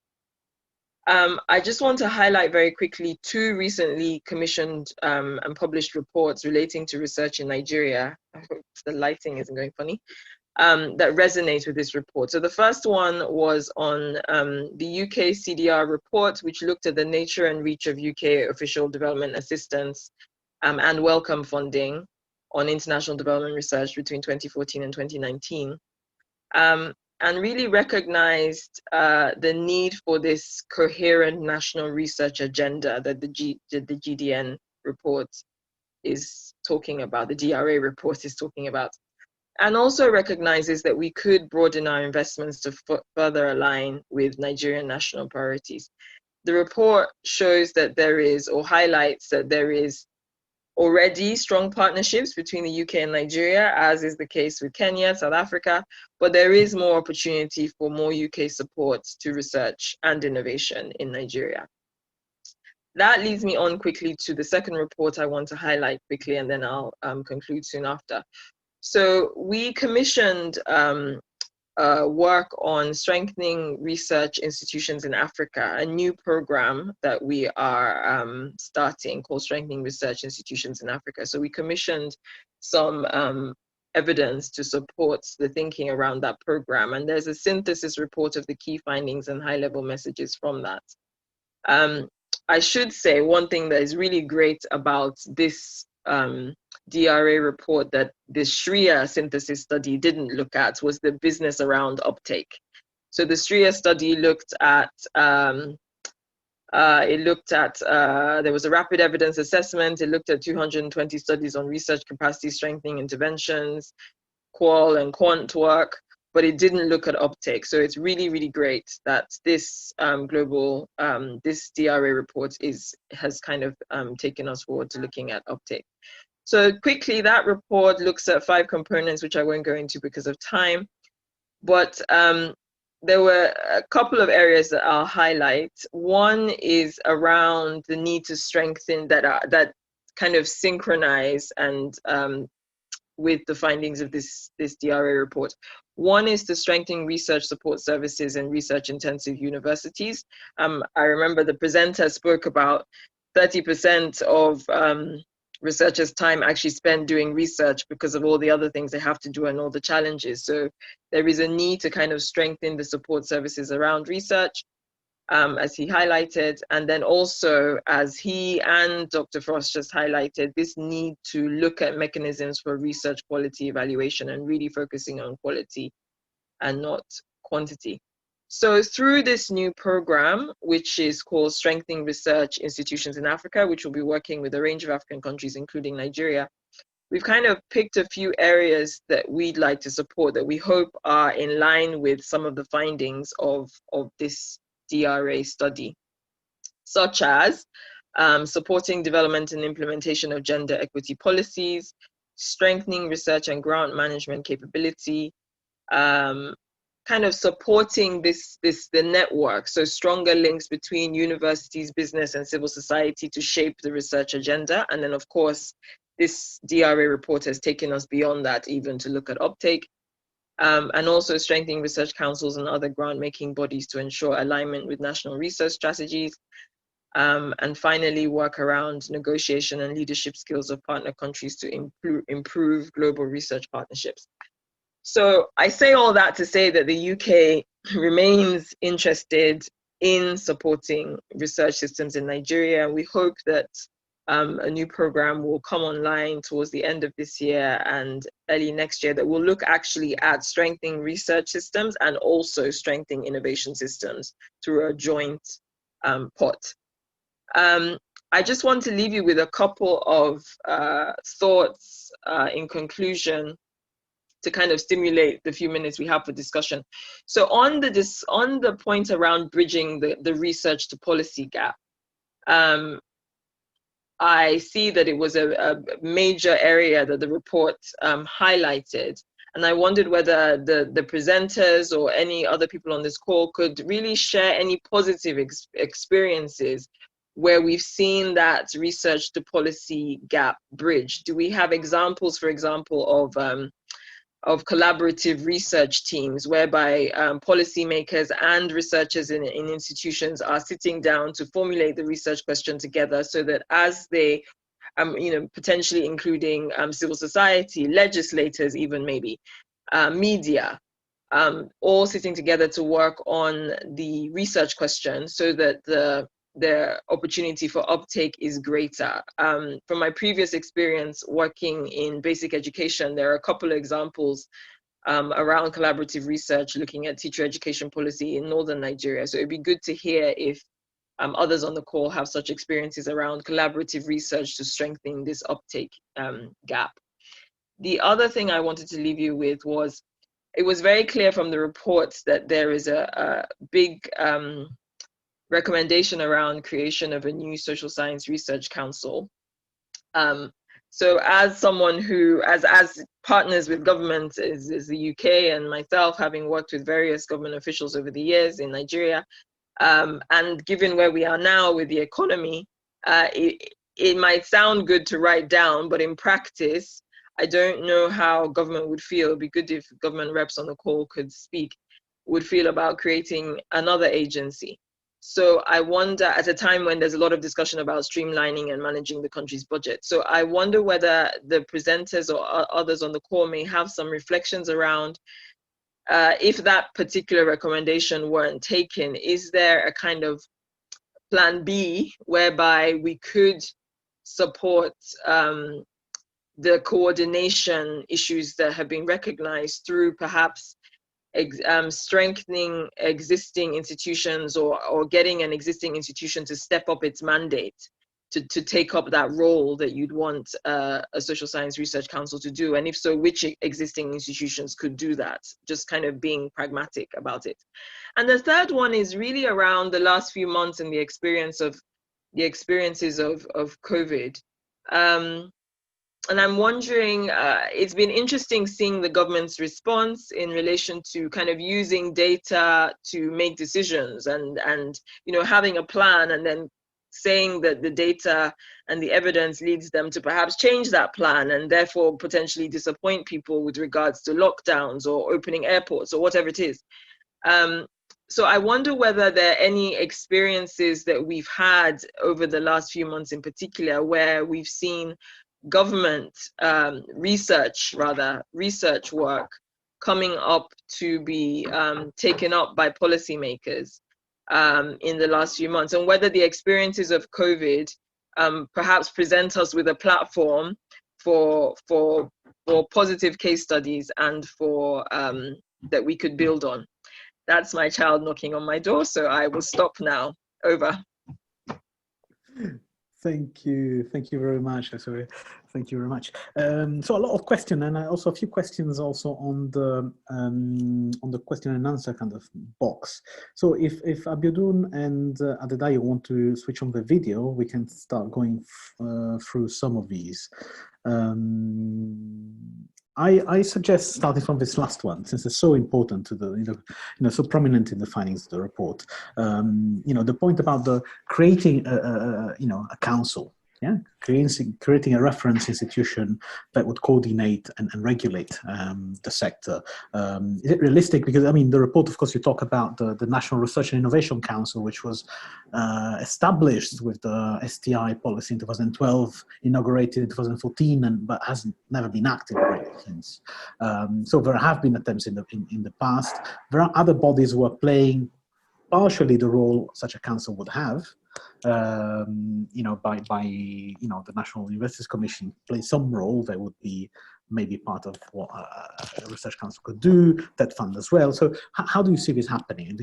I just want to highlight very quickly 2 recently commissioned and published reports relating to research in Nigeria. I hope the lighting isn't going funny. That resonate with this report. So the first one was on the UK CDR report, which looked at the nature and reach of UK official development assistance and welcome funding on international development research between 2014 and 2019. And really recognized the need for this coherent national research agenda that the GDN report is talking about, the DRA report is talking about. And also recognizes that we could broaden our investments to further align with Nigerian national priorities. The report shows that there is, or highlights that there is already strong partnerships between the UK and Nigeria, as is the case with Kenya, South Africa, but there is more opportunity for more UK support to research and innovation in Nigeria. That leads me on quickly to the second report I want to highlight quickly, and then I'll conclude soon after. So we commissioned work on strengthening research institutions in Africa, a new program that we are starting called Strengthening Research Institutions in Africa. So we commissioned some evidence to support the thinking around that program. And there's a synthesis report of the key findings and high-level messages from that. I should say one thing that is really great about this DRA report that the SHREA synthesis study didn't look at was the business around uptake. So the SHREA study looked at, there was a rapid evidence assessment. It looked at 220 studies on research capacity strengthening interventions, qual and quant work, but it didn't look at uptake. So it's really, really great that this this DRA report has kind of taken us forward to looking at uptake. So quickly, that report looks at 5 components, which I won't go into because of time, but there were a couple of areas that I'll highlight. One is around the need to strengthen that kind of synchronize and with the findings of this DRA report. One is to strengthen research support services in research-intensive universities. I remember the presenter spoke about 30% of researchers' time actually spent doing research because of all the other things they have to do and all the challenges. So there is a need to kind of strengthen the support services around research, as he highlighted. And then also, as he and Dr. Frost just highlighted, this need to look at mechanisms for research quality evaluation and really focusing on quality and not quantity. So through this new program, which is called Strengthening Research Institutions in Africa, which will be working with a range of African countries, including Nigeria, we've kind of picked a few areas that we'd like to support that we hope are in line with some of the findings of this DRA study, such as supporting development and implementation of gender equity policies, strengthening research and grant management capability, kind of supporting the network, so stronger links between universities, business, and civil society to shape the research agenda. And then, of course, this DRA report has taken us beyond that, even to look at uptake, and also strengthening research councils and other grant-making bodies to ensure alignment with national research strategies. And finally, work around negotiation and leadership skills of partner countries to improve global research partnerships. So I say all that to say that the UK remains interested in supporting research systems in Nigeria. We hope that a new program will come online towards the end of this year and early next year that will look actually at strengthening research systems and also strengthening innovation systems through a joint pot. I just want to leave you with a couple of thoughts in conclusion to kind of stimulate the few minutes we have for discussion. So on the point around bridging the research to policy gap, I see that it was a major area that the report highlighted. And I wondered whether the presenters or any other people on this call could really share any positive experiences where we've seen that research to policy gap bridge. Do we have examples, for example, of collaborative research teams whereby policymakers and researchers in institutions are sitting down to formulate the research question together, so that as they, potentially including civil society, legislators, even maybe media, all sitting together to work on the research question so that the opportunity for uptake is greater. From my previous experience working in basic education, there are a couple of examples around collaborative research looking at teacher education policy in northern Nigeria. So it'd be good to hear if others on the call have such experiences around collaborative research to strengthen this uptake gap. The other thing I wanted to leave you with was, it was very clear from the reports that there is a big recommendation around creation of a new social science research council. So as someone who, as partners with government is the UK, and myself having worked with various government officials over the years in Nigeria, and given where we are now with the economy, it might sound good to write down, but in practice, I don't know how government would feel. It'd be good if government reps on the call could speak, would feel about creating another agency. So I wonder, at a time when there's a lot of discussion about streamlining and managing the country's budget, so I wonder whether the presenters or others on the call may have some reflections around if that particular recommendation weren't taken, is there a kind of plan B whereby we could support the coordination issues that have been recognized through perhaps strengthening existing institutions or getting an existing institution to step up its mandate to take up that role that you'd want a social science research council to do? And if so, which existing institutions could do that? Just kind of being pragmatic about it. And the third one is really around the last few months and the experiences of COVID. And I'm wondering, it's been interesting seeing the government's response in relation to kind of using data to make decisions and having a plan and then saying that the data and the evidence leads them to perhaps change that plan and therefore potentially disappoint people with regards to lockdowns or opening airports or whatever it is. So I wonder whether there are any experiences that we've had over the last few months in particular where we've seen government research work coming up to be taken up by policymakers in the last few months, and whether the experiences of COVID perhaps present us with a platform for positive case studies and for that we could build on. That's my child knocking on my door, so I will stop now. Over. Thank you very much. Sorry, thank you very much. So a lot of questions, and also a few questions also on the question and answer kind of box. So if Abiodun and Adedayo want to switch on the video, we can start going through some of these. I suggest starting from this last one, since it's so important to the, so prominent in the findings of the report. The point about the creating a council, creating a reference institution that would coordinate and regulate the sector. Is it realistic? Because I mean, the report, of course, you talk about the National Research and Innovation Council, which was established with the STI policy in 2012, inaugurated in 2014, but has never been active really since. So there have been attempts in the past. There are other bodies who are playing partially the role such a council would have. By the National Universities Commission plays some role. They would be maybe part of what a research council could do, that fund as well. So how do you see this happening?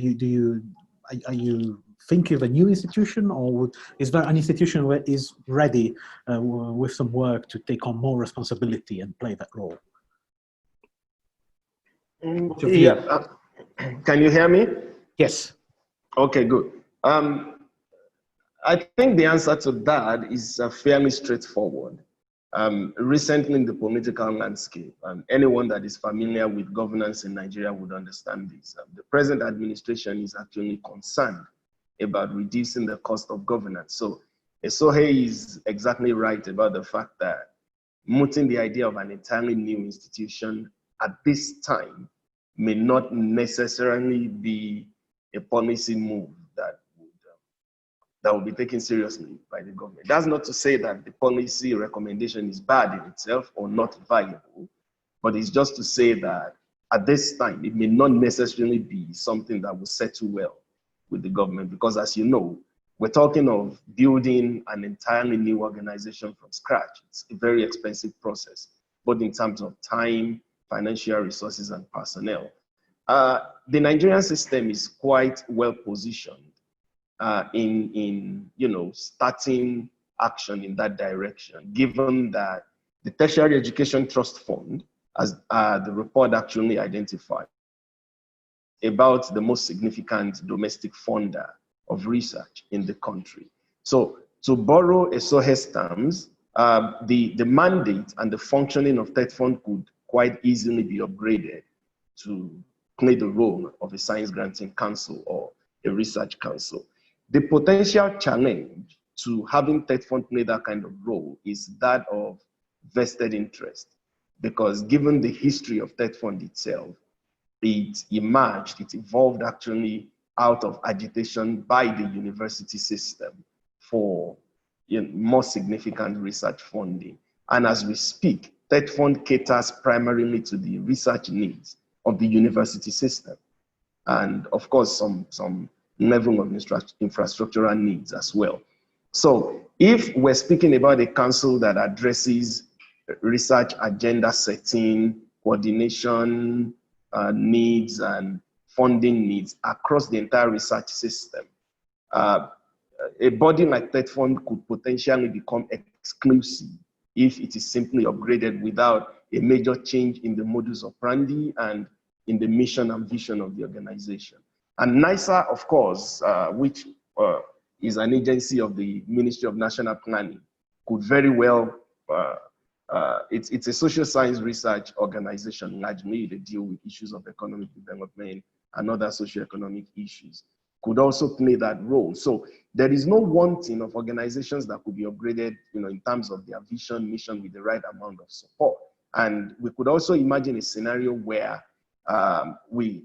Are you thinking of a new institution, or is there an institution where is ready with some work to take on more responsibility and play that role? Yeah. Can you hear me? Yes. Okay, good. I think the answer to that is fairly straightforward. Recently in the political landscape, anyone that is familiar with governance in Nigeria would understand this. The present administration is actually concerned about reducing the cost of governance. So Esohe is exactly right about the fact that mooting the idea of an entirely new institution at this time may not necessarily be a policy move that will be taken seriously by the government. That's not to say that the policy recommendation is bad in itself or not viable, but it's just to say that at this time, it may not necessarily be something that will settle well with the government, because as you know, we're talking of building an entirely new organization from scratch. It's a very expensive process, both in terms of time, financial resources, and personnel. The Nigerian system is quite well positioned in starting action in that direction, given that the Tertiary Education Trust Fund, as the report actually identified, about the most significant domestic funder of research in the country. So to borrow Esohe's terms, the mandate and the functioning of that fund could quite easily be upgraded to play the role of a science granting council or a research council. The potential challenge to having TED Fund play that kind of role is that of vested interest. because given the history of TED Fund itself, it emerged, it evolved actually out of agitation by the university system for more significant research funding. And as we speak, TED Fund caters primarily to the research needs of the university system. And of course, some level of infrastructural needs as well. So if we're speaking about a council that addresses research agenda setting, coordination needs, and funding needs across the entire research system, a body like TED Fund could potentially become exclusive if it is simply upgraded without a major change in the modus operandi and in the mission and vision of the organization. And NICEA, of course, which is an agency of the Ministry of National Planning, could very well, it's a social science research organization, largely they deal with issues of economic development and other socioeconomic issues, could also play that role. So there is no wanting of organizations that could be upgraded, in terms of their vision, mission with the right amount of support. And we could also imagine a scenario where we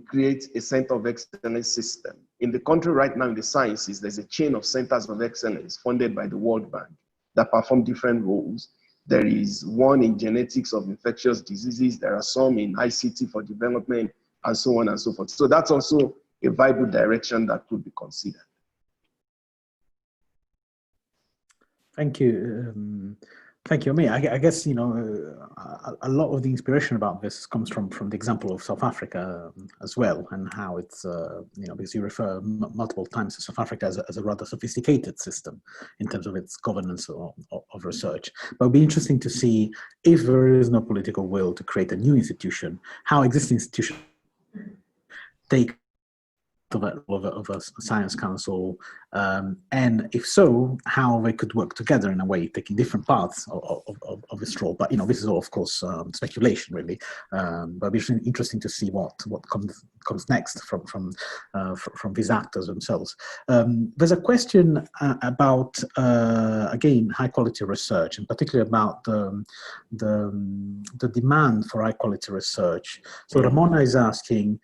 create a center of excellence system. In the country right now in the sciences, there's a chain of centers of excellence funded by the World Bank that perform different roles. There is one in genetics of infectious diseases. There are some in ICT for development and so on and so forth. So that's also a viable direction that could be considered. Thank you. Thank you. I mean, I guess, a lot of the inspiration about this comes from the example of South Africa as well, and how it's, because you refer multiple times to South Africa as a rather sophisticated system in terms of its governance of research. But it'll be interesting to see, if there is no political will to create a new institution, how existing institutions take of a science council, and if so, how they could work together in a way, taking different parts of this role. But this is all, of course, speculation, really. But it's interesting to see what comes next from these actors themselves. There's a question about again, high quality research, and particularly about the demand for high quality research. So Ramona is asking,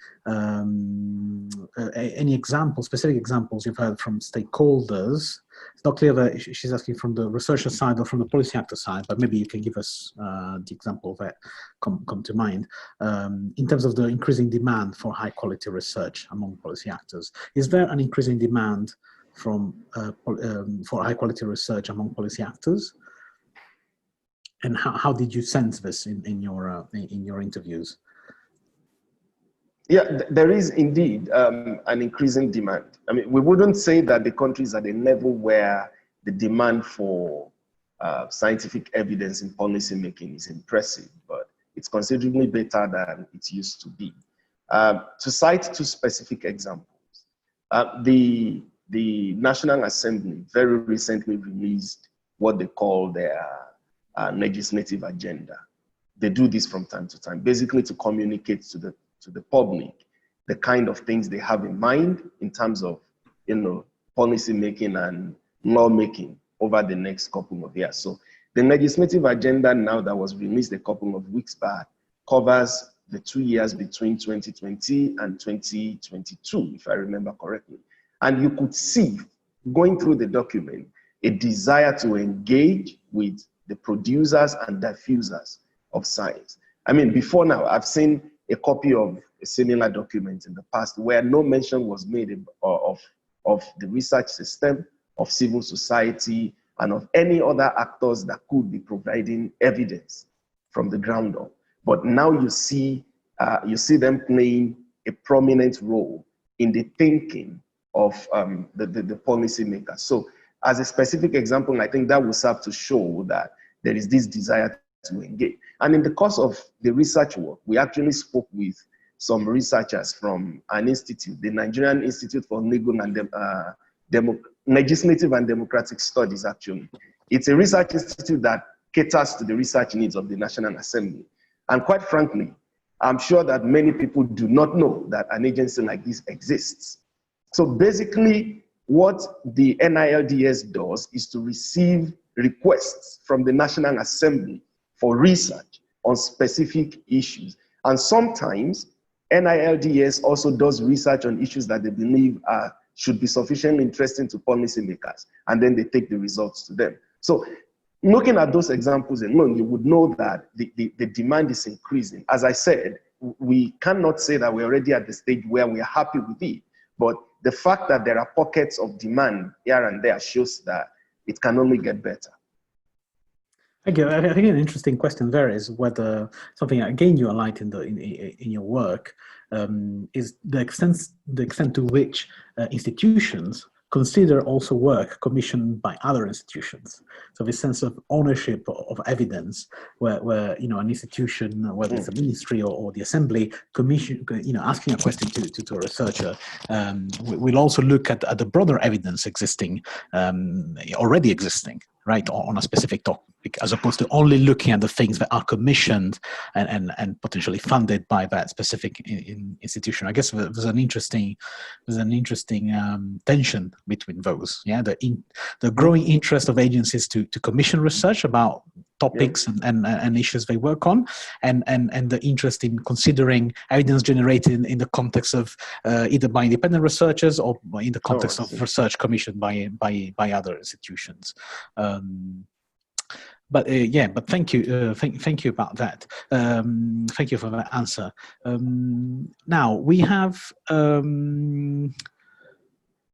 any specific examples you've heard from stakeholders? It's not clear that she's asking from the researcher side or from the policy actor side, but maybe you can give us the example that come to mind in terms of the increasing demand for high quality research among policy actors. Is there an increasing demand for high quality research among policy actors? And how did you sense this in your interviews? Yeah, there is indeed an increasing demand. I mean, we wouldn't say that the country is at a level where the demand for scientific evidence in policy making is impressive, but it's considerably better than it used to be. To cite two specific examples, the National Assembly very recently released what they call their legislative agenda. They do this from time to time, basically to communicate to the public the kind of things they have in mind in terms of, policy making and law making over the next couple of years. So the legislative agenda now that was released a couple of weeks back covers the 2 years between 2020 and 2022, if I remember correctly. And you could see, going through the document, a desire to engage with the producers and diffusers of science. I mean, before now, I've seen a copy of a similar document in the past where no mention was made of the research system, of civil society, and of any other actors that could be providing evidence from the ground up. But now you see them playing a prominent role in the thinking of the policymakers. So as a specific example, I think that will serve to show that there is this desire to engage. And in the course of the research work, we actually spoke with some researchers from an institute, the Nigerian Institute for Legislative and Democratic Studies, actually. It's a research institute that caters to the research needs of the National Assembly. And quite frankly, I'm sure that many people do not know that an agency like this exists. So basically, what the NILDS does is to receive requests from the National Assembly for research on specific issues. And sometimes NILDS also does research on issues that they believe should be sufficiently interesting to policymakers, and then they take the results to them. So looking at those examples alone, you would know that the demand is increasing. As I said, we cannot say that we're already at the stage where we are happy with it, but the fact that there are pockets of demand here and there shows that it can only get better. Thank you. I think an interesting question there is whether something again you highlight in your work is the extent to which institutions consider also work commissioned by other institutions. So this sense of ownership of evidence, where you know an institution, whether it's a ministry or the assembly, commission, you know, asking a question to a researcher, we'll also look at the broader evidence existing, already existing, right, on a specific topic, as opposed to only looking at the things that are commissioned and potentially funded by that specific institution. I guess there's an interesting tension between those. Yeah, the growing interest of agencies to commission research about topics and issues they work on, and the interest in considering evidence generated in the context of either by independent researchers or in the context of research commissioned by other institutions. But thank you, thank you about that. Thank you for that answer. Now we have.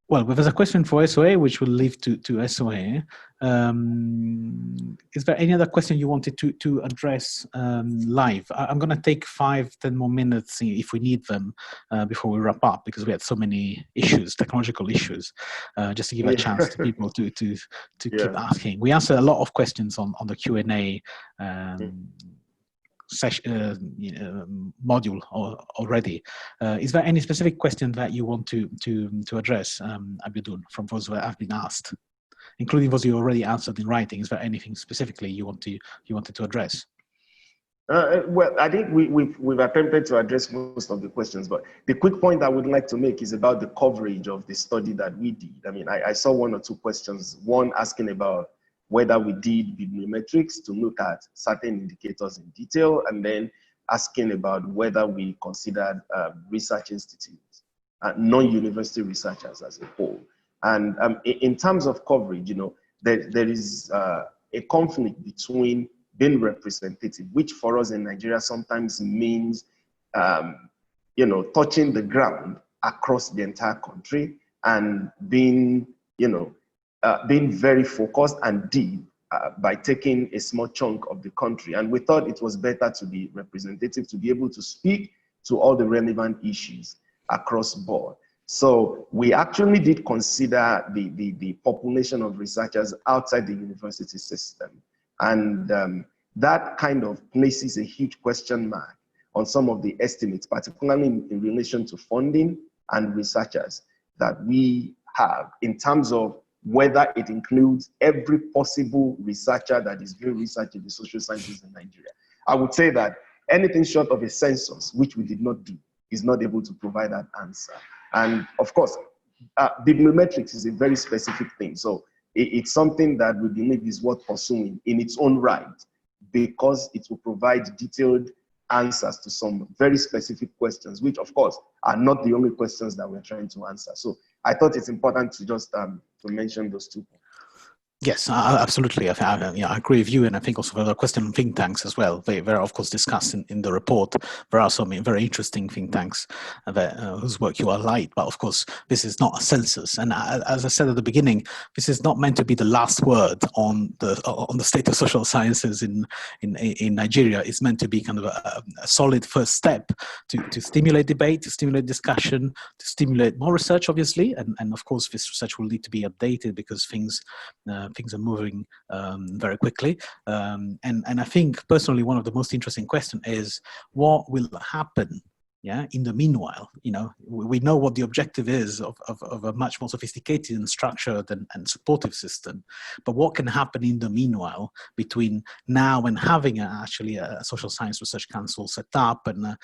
Well, there's a question for SOA, which we'll leave to SOA. Is there any other question you wanted to address live? I'm going to take 5-10 more minutes if we need them before we wrap up, because we had so many issues, technological issues, just to give a chance to people to keep asking. We answered a lot of questions on the Q&A session module already. Is there any specific question that you want to address, Abidun, from those that have been asked, including those you already answered in writing? Is there anything specifically you wanted to address? Well, I think we've attempted to address most of the questions, but the quick point I would like to make is about the coverage of the study that we did. I mean, I saw 1 or 2 questions, one asking about whether we did bibliometrics to look at certain indicators in detail, and then asking about whether we considered research institutes, non-university researchers as a whole. And in terms of coverage, you know, there is a conflict between being representative, which for us in Nigeria sometimes means, you know, touching the ground across the entire country, and being, you know, being very focused and deep by taking a small chunk of the country. And we thought it was better to be representative, to be able to speak to all the relevant issues across board. So we actually did consider the population of researchers outside the university system. And that kind of places a huge question mark on some of the estimates, particularly in relation to funding and researchers that we have, in terms of whether it includes every possible researcher that is doing research in the social sciences in Nigeria. I would say that anything short of a census, which we did not do, is not able to provide that answer. And of course, bibliometrics is a very specific thing. So it's something that we believe is worth pursuing in its own right, because it will provide detailed answers to some very specific questions, which of course are not the only questions that we're trying to answer. So I thought it's important to just to mention those 2 points. Yes, absolutely. I agree with you, and I think also the question on think tanks as well. They are, of course, discussed in the report. There are some very interesting think tanks whose work you highlight, but of course, this is not a census. And as I said at the beginning, this is not meant to be the last word on the state of social sciences in Nigeria. It's meant to be kind of a solid first step to stimulate debate, to stimulate discussion, to stimulate more research, obviously, and of course, this research will need to be updated because things are moving very quickly. And I think personally, one of the most interesting questions is what will happen, Yeah. In the meanwhile, you know, we know what the objective is of a much more sophisticated and structured and supportive system. But what can happen in the meanwhile between now and having actually a social science research council set up and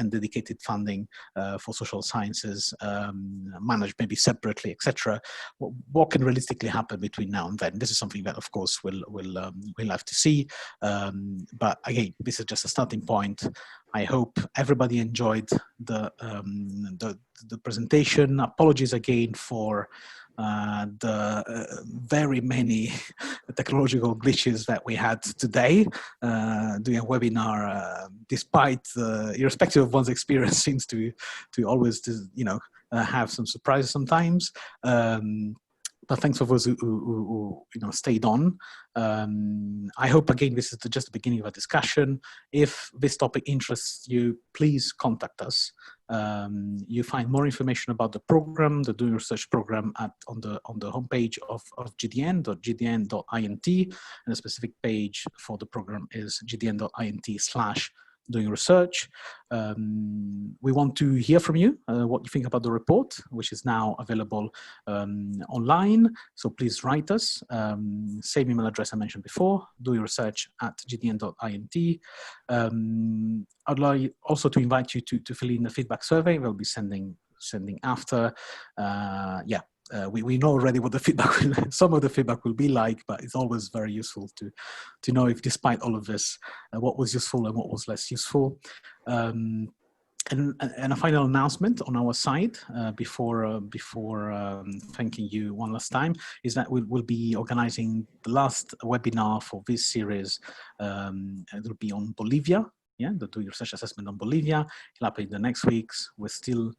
dedicated funding for social sciences managed maybe separately, etc. What can realistically happen between now and then? This is something that, of course, we'll have to see. But again, this is just a starting point. I hope everybody enjoyed the presentation. Apologies again for the very many technological glitches that we had today doing a webinar. Despite irrespective of one's experience, seems to always have some surprises sometimes. But thanks for those who stayed on. I hope again this is just the beginning of a discussion. If this topic interests you, please contact us. You find more information about the program, the Doing Research program, on the homepage of gdn.int, and a specific page for the program is gdn.int/doing research. We want to hear from you, what you think about the report, which is now available online. So please write us. Same email address I mentioned before, doingresearch@gdn.int. I'd like also to invite you to fill in the feedback survey we'll be sending after. We know already what the feedback some of the feedback will be like, but it's always very useful to know if, despite all of this, what was useful and what was less useful. And a final announcement on our side before thanking you one last time is that we'll be organizing the last webinar for this series. It'll be on Bolivia. Yeah, the Doing Research assessment on Bolivia. It'll happen in the next weeks. We're still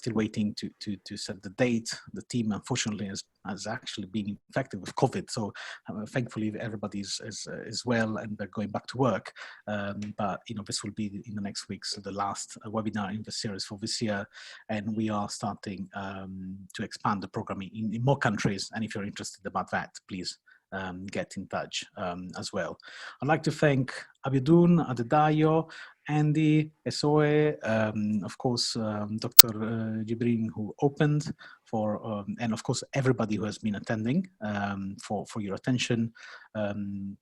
waiting to set the date. The team, unfortunately, has actually been infected with COVID. So thankfully, everybody is well and they're going back to work. But this will be in the next weeks, the last webinar in the series for this year. And we are starting to expand the program in more countries. And if you're interested about that, please get in touch as well. I'd like to thank Abiodun, Adedayo, Andy, Esoe, of course, Dr. Jibrin, who opened for, and of course, everybody who has been attending for your attention.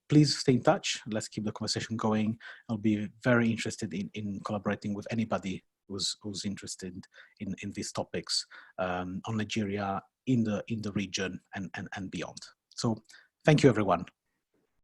Please stay in touch. Let's keep the conversation going. I'll be very interested in collaborating with anybody who's interested in these topics on Nigeria, in the region and beyond. So thank you, everyone.